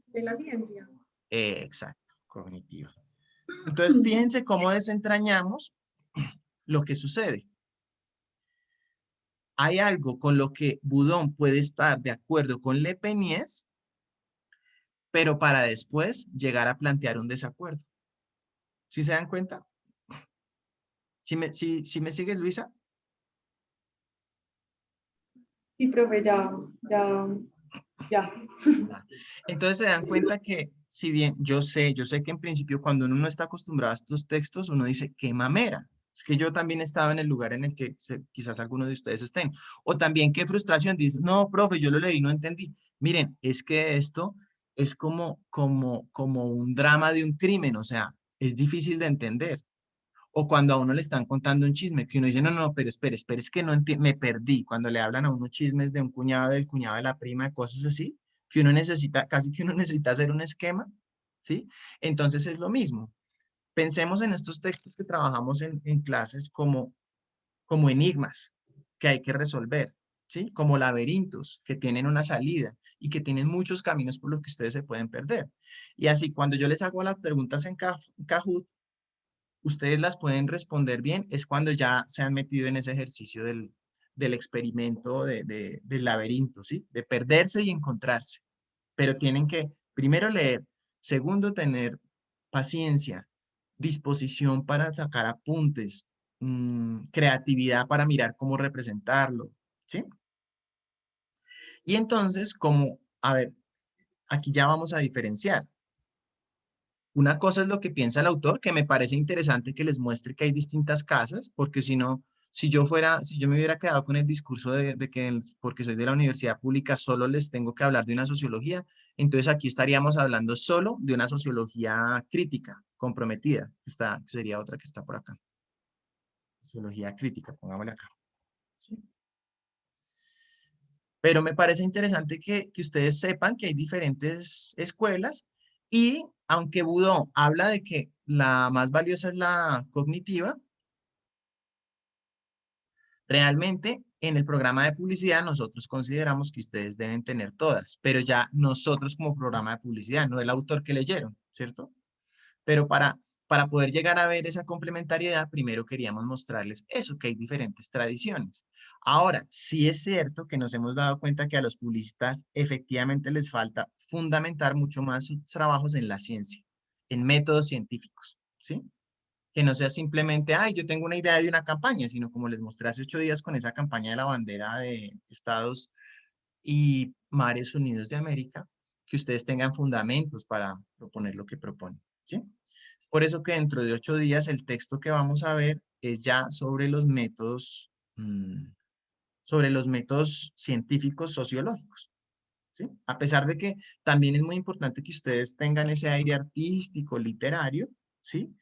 I: De la ciencia.
A: Exacto, cognitiva. Entonces, fíjense cómo desentrañamos lo que sucede. Hay algo con lo que Budón puede estar de acuerdo con Leibniz, pero para después llegar a plantear un desacuerdo. ¿Sí se dan cuenta? ¿Sí me sigues, Luisa?
I: Sí, profe, ya.
A: Entonces se dan cuenta que, si bien yo sé que en principio cuando uno no está acostumbrado a estos textos, uno dice, qué mamera. Es que yo también estaba en el lugar en el que quizás algunos de ustedes estén. O también qué frustración, dice, no, profe, yo lo leí, no entendí. Miren, es que esto es como un drama de un crimen, o sea, es difícil de entender. O cuando a uno le están contando un chisme, que uno dice, no, pero espere, es que no me perdí. Cuando le hablan a uno chismes de un cuñado, del cuñado de la prima, de cosas así, que uno necesita, casi que uno necesita hacer un esquema, ¿sí? Entonces es lo mismo. Pensemos en estos textos que trabajamos en clases como enigmas que hay que resolver, ¿sí? Como laberintos que tienen una salida y que tienen muchos caminos por los que ustedes se pueden perder. Y así, cuando yo les hago las preguntas en Kahoot, ustedes las pueden responder bien, es cuando ya se han metido en ese ejercicio del experimento del laberinto, ¿sí? De perderse y encontrarse. Pero tienen que, primero, leer, segundo, tener paciencia, disposición para sacar apuntes, creatividad para mirar cómo representarlo, ¿sí? Y entonces, a ver, aquí ya vamos a diferenciar. Una cosa es lo que piensa el autor, que me parece interesante que les muestre que hay distintas casas, porque si no, si yo me hubiera quedado con el discurso de que porque soy de la universidad pública, solo les tengo que hablar de una sociología, entonces aquí estaríamos hablando solo de una sociología crítica, comprometida, que sería otra que está por acá. Sociología crítica, pongámosle acá. ¿Sí? Pero me parece interesante que ustedes sepan que hay diferentes escuelas y aunque Budó habla de que la más valiosa es la cognitiva, realmente en el programa de publicidad nosotros consideramos que ustedes deben tener todas, pero ya nosotros como programa de publicidad, no el autor que leyeron, ¿cierto? Pero para poder llegar a ver esa complementariedad, primero queríamos mostrarles eso, que hay diferentes tradiciones. Ahora, sí es cierto que nos hemos dado cuenta que a los publicistas efectivamente les falta fundamentar mucho más sus trabajos en la ciencia, en métodos científicos, ¿sí? Que no sea simplemente, ay, yo tengo una idea de una campaña, sino como les mostré hace 8 días con esa campaña de la bandera de Estados y Mares Unidos de América, que ustedes tengan fundamentos para proponer lo que proponen, ¿sí? Por eso que dentro de 8 días el texto que vamos a ver es ya sobre los métodos científicos sociológicos, ¿sí? A pesar de que también es muy importante que ustedes tengan ese aire artístico, literario, ¿sí?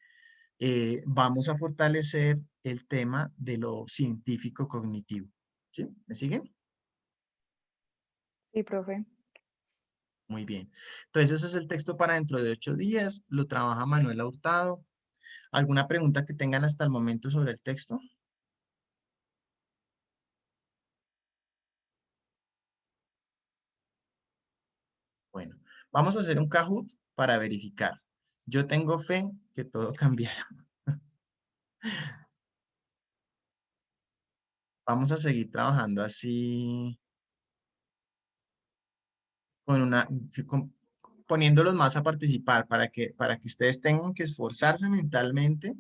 A: Vamos a fortalecer el tema de lo científico cognitivo, ¿sí? ¿Me siguen?
E: Sí, profe.
A: Muy bien. Entonces ese es el texto para dentro de 8 días. Lo trabaja Manuela Hurtado. ¿Alguna pregunta que tengan hasta el momento sobre el texto? Bueno, vamos a hacer un Kahoot para verificar. Yo tengo fe que todo cambiará. Vamos a seguir trabajando así, con poniéndolos más a participar para que ustedes tengan que esforzarse mentalmente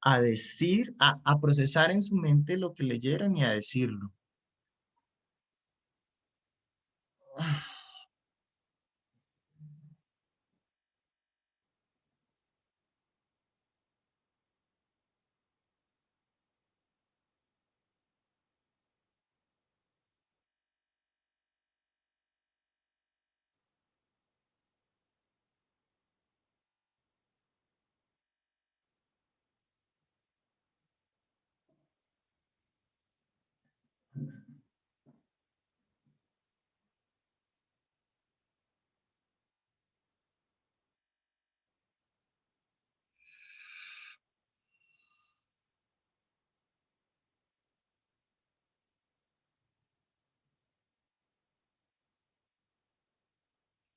A: a decir, a procesar en su mente lo que leyeron y a decirlo.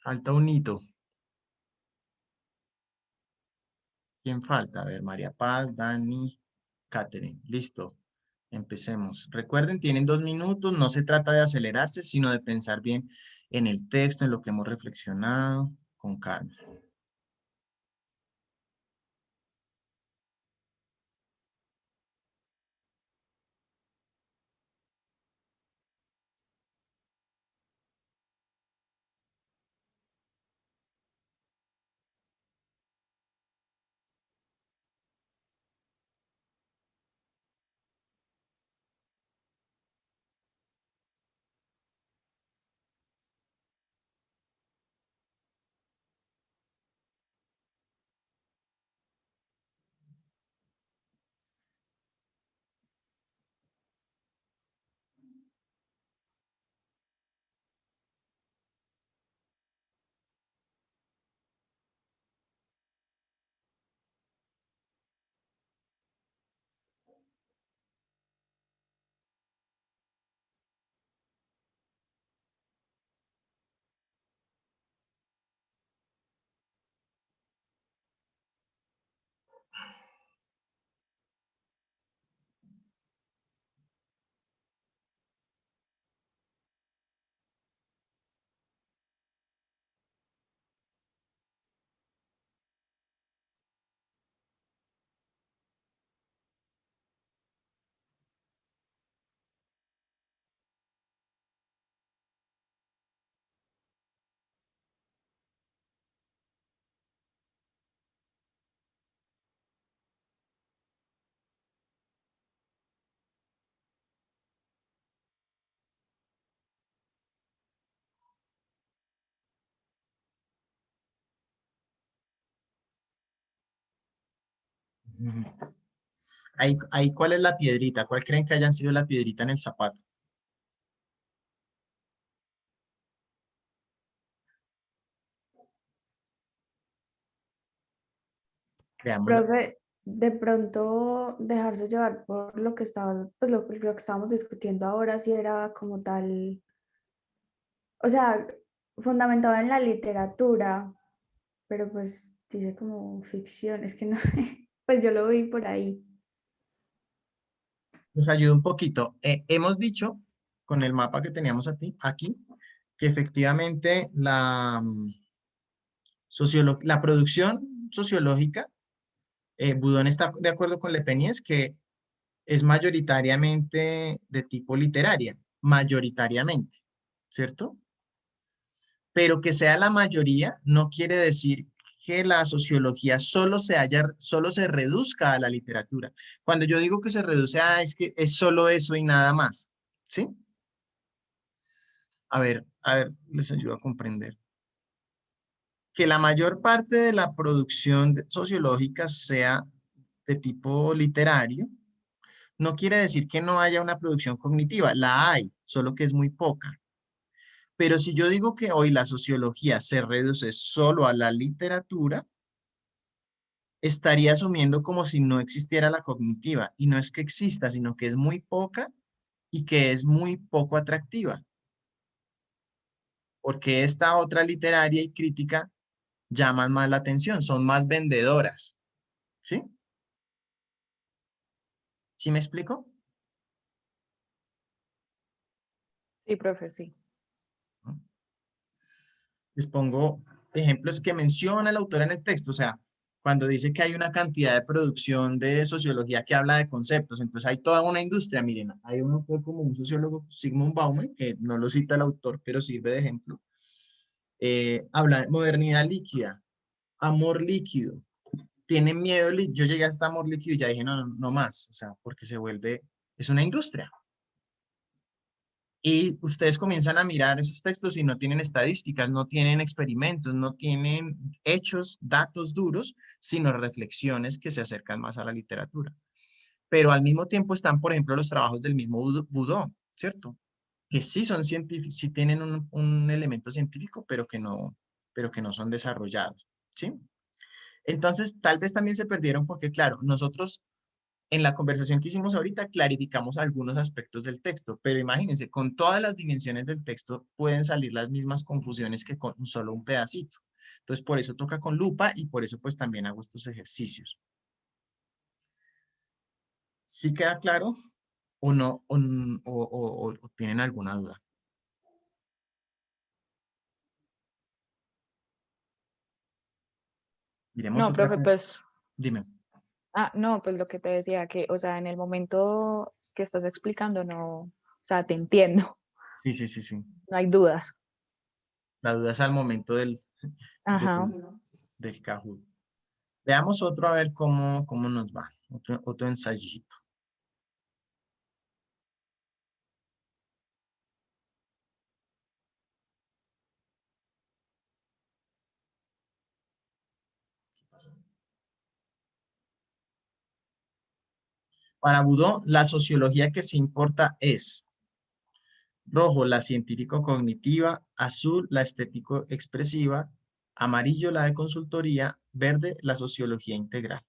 A: Falta un hito. ¿Quién falta? A ver, María Paz, Dani, Catherine. Listo. Empecemos. Recuerden, tienen 2 minutos. No se trata de acelerarse, sino de pensar bien en el texto, en lo que hemos reflexionado, con calma. Ujú. Ahí, ¿cuál es la piedrita? ¿Cuál creen que hayan sido la piedrita en el zapato? Veámoslo.
B: Profe, de pronto dejarse llevar por lo que estaba, pues lo que estábamos discutiendo ahora, si era como tal, o sea, fundamentado en la literatura, pero pues dice como ficción, es que no sé, pues yo lo vi por ahí.
A: Nos ayuda un poquito. Hemos dicho con el mapa que teníamos aquí que efectivamente la producción sociológica, Boudon está de acuerdo con Le Penies que es mayoritariamente de tipo literaria, mayoritariamente, ¿cierto? Pero que sea la mayoría no quiere decir que la sociología solo se reduzca a la literatura. Cuando yo digo que se reduce a, es que es solo eso y nada más, ¿sí? A ver, les ayudo a comprender. Que la mayor parte de la producción sociológica sea de tipo literario, no quiere decir que no haya una producción cognitiva, la hay, solo que es muy poca. Pero si yo digo que hoy la sociología se reduce solo a la literatura, estaría asumiendo como si no existiera la cognitiva. Y no es que exista, sino que es muy poca y que es muy poco atractiva. Porque esta otra literaria y crítica llaman más la atención, son más vendedoras. ¿Sí? ¿Sí me explico?
E: Sí, profe, sí.
A: Les pongo ejemplos que menciona el autor en el texto, o sea, cuando dice que hay una cantidad de producción de sociología que habla de conceptos, entonces hay toda una industria, miren, hay un autor como un sociólogo, Sigmund Bauman, que no lo cita el autor, pero sirve de ejemplo, habla de modernidad líquida, amor líquido, tienen miedo, yo llegué hasta amor líquido y ya dije, no, no, no más, o sea, porque se vuelve, es una industria. Y ustedes comienzan a mirar esos textos y no tienen estadísticas, no tienen experimentos, no tienen hechos, datos duros, sino reflexiones que se acercan más a la literatura. Pero al mismo tiempo están, por ejemplo, los trabajos del mismo Boudon, ¿cierto? Que sí son científicos, sí tienen un elemento científico, pero que no son desarrollados, ¿sí? Entonces, tal vez también se perdieron porque, claro, nosotros en la conversación que hicimos ahorita clarificamos algunos aspectos del texto, pero imagínense, con todas las dimensiones del texto pueden salir las mismas confusiones que con solo un pedacito. Entonces, por eso toca con lupa y por eso pues también hago estos ejercicios. ¿Sí queda claro o no? ¿O tienen alguna duda? Miremos
E: No,
A: otra
E: profe,
A: cosa.
E: pues,
A: Dime.
E: no, pues lo que te decía, que, o sea, en el momento que estás explicando, no, o sea, te entiendo,
A: Sí, sí, sí, sí.
E: no hay dudas.
A: La duda es al momento
E: Ajá.
A: del Kahoot. Veamos otro a ver cómo nos va. Otro ensayito. Para Boudon, la sociología que se importa es rojo, la científico-cognitiva, azul, la estético-expresiva, amarillo, la de consultoría, verde, la sociología integral.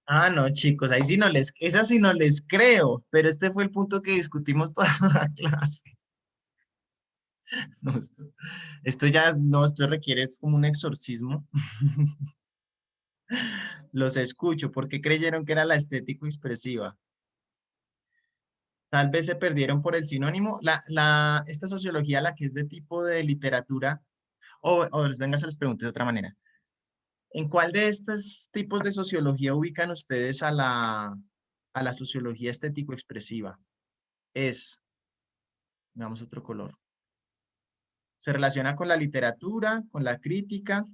A: Ah, no, chicos, ahí sí no les, esa sí no les creo, pero este fue el punto que discutimos toda la clase. No, esto ya, no, esto requiere es como un exorcismo. Los escucho, ¿por qué creyeron que era la estético expresiva? Tal vez se perdieron por el sinónimo. Esta sociología, la que es de tipo de literatura, venga, se les pregunto de otra manera. ¿En cuál de estos tipos de sociología ubican ustedes a la sociología estético-expresiva? Veamos otro color. ¿Se relaciona con la literatura, con la crítica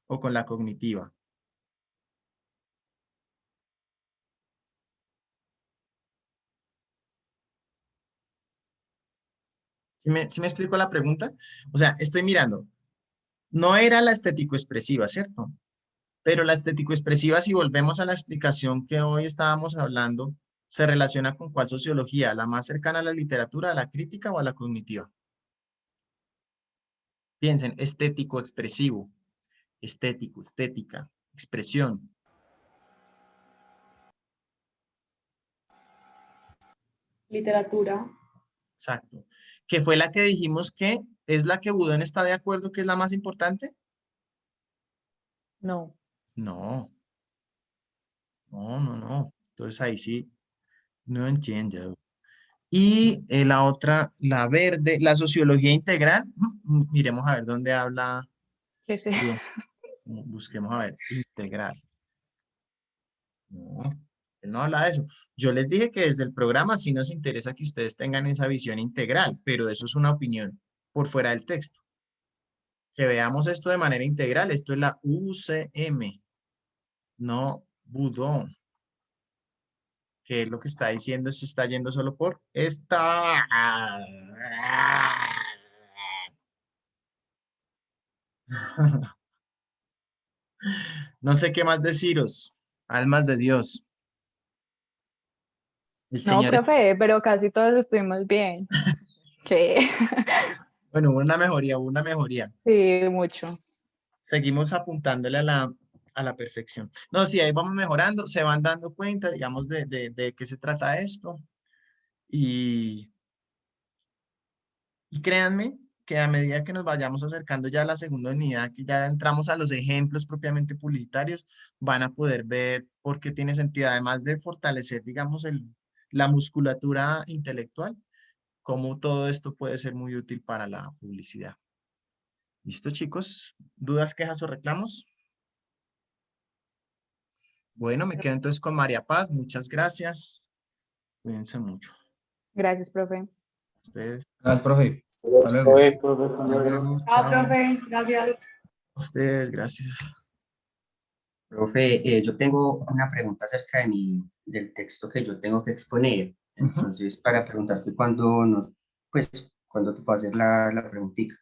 A: o con la cognitiva? ¿Sí me explico la pregunta? O sea, estoy mirando. No era la estético-expresiva, ¿cierto? Pero la estético-expresiva, si volvemos a la explicación que hoy estábamos hablando, ¿se relaciona con cuál sociología? ¿La más cercana a la literatura, a la crítica o a la cognitiva? Piensen, estético-expresivo, estético, estética, expresión.
I: Literatura.
A: Exacto. ¿Que fue la que dijimos que es la que Budón está de acuerdo que es la más importante?
E: No.
A: No, no. Entonces ahí sí, no entiendo. Y la otra, la verde, la sociología integral. Miremos a ver dónde habla
E: ¿Qué sé?
A: Budón. Busquemos a ver, integral. No, él no habla de eso. Yo les dije que desde el programa sí nos interesa que ustedes tengan esa visión integral, pero eso es una opinión por fuera del texto. Que veamos esto de manera integral. Esto es la UCM, no Budón. Que es lo que está diciendo, se está yendo solo por esta. No sé qué más deciros. Almas de Dios. El
E: No,
A: Señor es...
E: profe, pero casi todos estuvimos bien. ¿Qué?
A: Bueno, hubo una mejoría, hubo una mejoría.
E: Sí, mucho.
A: Seguimos apuntándole a la perfección. No, sí, ahí vamos mejorando, se van dando cuenta, digamos, de qué se trata esto. Y créanme que a medida que nos vayamos acercando ya a la segunda unidad, que ya entramos a los ejemplos propiamente publicitarios, van a poder ver por qué tiene sentido, además de fortalecer, digamos, la musculatura intelectual, cómo todo esto puede ser muy útil para la publicidad. ¿Listo, chicos? ¿Dudas, quejas o reclamos? Bueno, me quedo entonces con María Paz. Muchas gracias. Cuídense mucho.
E: Gracias, profe.
A: Ustedes.
C: Gracias, profe. Hasta luego.
A: Hasta luego.
I: Chao,
A: Chao.
I: profe. Gracias.
A: Ustedes, gracias.
F: Profe, yo tengo una pregunta acerca del texto que yo tengo que exponer. Entonces, para preguntarte cuándo te puedo hacer la preguntita.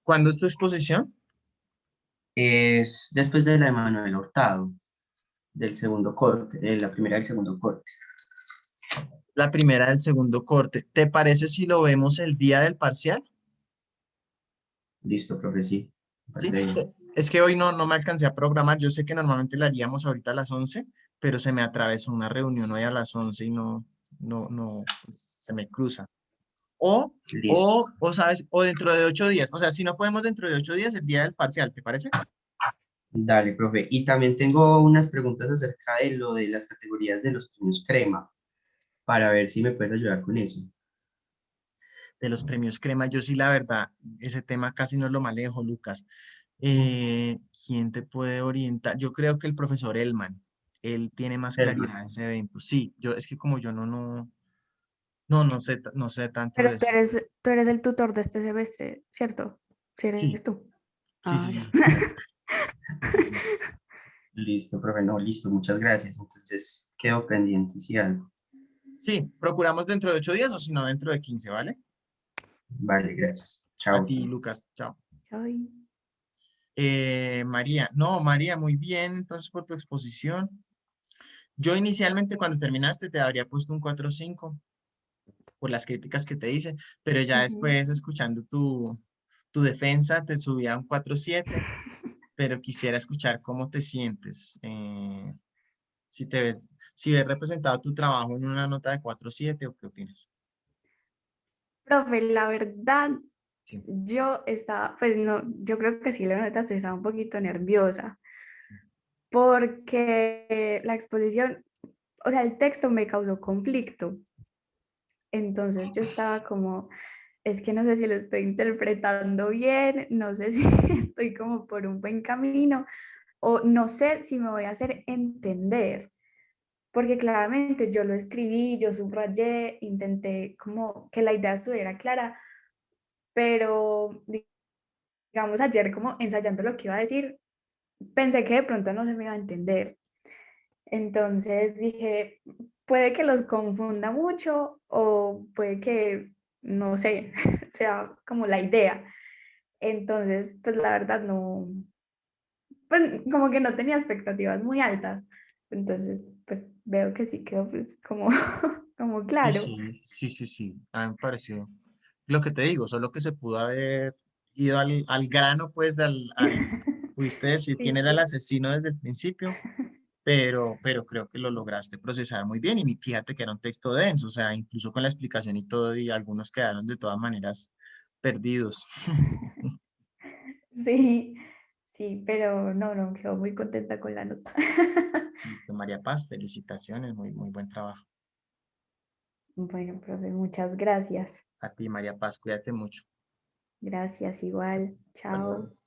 A: ¿Cuándo es tu exposición?
F: Es después de la de Manuel Hurtado, del segundo corte, la primera del segundo corte.
A: La primera del segundo corte. ¿Te parece si lo vemos el día del parcial?
F: Listo, profe, sí. Me
A: Sí.
F: parece bien.
A: Es que hoy no me alcancé a programar. Yo sé que normalmente la haríamos ahorita a las 11, pero se me atravesó una reunión hoy a las 11 y pues, se me cruza.
F: Listo.
A: ¿Sabes? O dentro de 8 días. O sea, si no podemos dentro de 8 días, el día del parcial, ¿te parece?
F: Dale, profe. Y también tengo unas preguntas acerca de lo de las categorías de los premios Crema, para ver si me puedes ayudar con eso.
A: De los premios Crema, yo sí, la verdad, ese tema casi no lo manejo, Lucas. ¿Quién te puede orientar? Yo creo que el profesor Elman, él tiene más claridad en ese evento. Sí, es que como yo no sé tanto
B: Pero
A: de eso.
B: tú eres el tutor de este semestre, ¿cierto? ¿Sí eres
A: Sí,
B: tú?
A: sí,
B: Ah,
A: sí,
B: ya.
A: sí. Sí, sí.
F: Listo, profe. No, listo. Muchas gracias. Entonces, quedo pendiente si algo.
A: Sí, procuramos dentro de 8 días o si no dentro de 15, ¿vale?
F: Vale, gracias.
A: A
F: Chao.
A: ti, Lucas. Chao.
B: Ay.
A: María, muy bien, entonces por tu exposición. Yo inicialmente cuando terminaste te habría puesto un 4.5 por las críticas que te hice, pero ya
B: Ujú.
A: después escuchando tu defensa te subí a un 4.7, pero quisiera escuchar cómo te sientes. si ves representado tu trabajo en una nota de 4 o 7, ¿o qué opinas?
B: Profe, la verdad,
A: Sí.
B: yo estaba, pues no, yo creo que sí lo notas, estaba un poquito nerviosa porque la exposición, o sea, el texto me causó conflicto. Entonces yo estaba como, es que no sé si lo estoy interpretando bien, no sé si estoy como por un buen camino o no sé si me voy a hacer entender, porque claramente yo lo escribí, yo subrayé, intenté como que la idea estuviera clara, pero digamos ayer como ensayando lo que iba a decir, pensé que de pronto no se me iba a entender. Entonces dije, puede que los confunda mucho o puede que, no sé, sea como la idea. Entonces, pues la verdad no, pues como que no tenía expectativas muy altas. Entonces, pues veo que sí quedó pues como, como
A: Sí,
B: claro.
A: sí. A mí me pareció lo que te digo, solo que se pudo haber ido al grano, pues, pudiste decir quién
B: Sí,
A: era el
B: sí.
A: asesino desde el principio, pero creo que lo lograste procesar muy bien y fíjate que era un texto denso, o sea, incluso con la explicación y todo, y algunos quedaron de todas maneras perdidos.
B: Sí, sí, pero no, no, quedo muy contenta con la nota.
A: Listo, María Paz, felicitaciones, muy buen trabajo.
B: Bueno, profe, muchas gracias.
A: A ti, María Paz, cuídate mucho.
B: Gracias, igual.
A: Hasta luego.
B: Chao.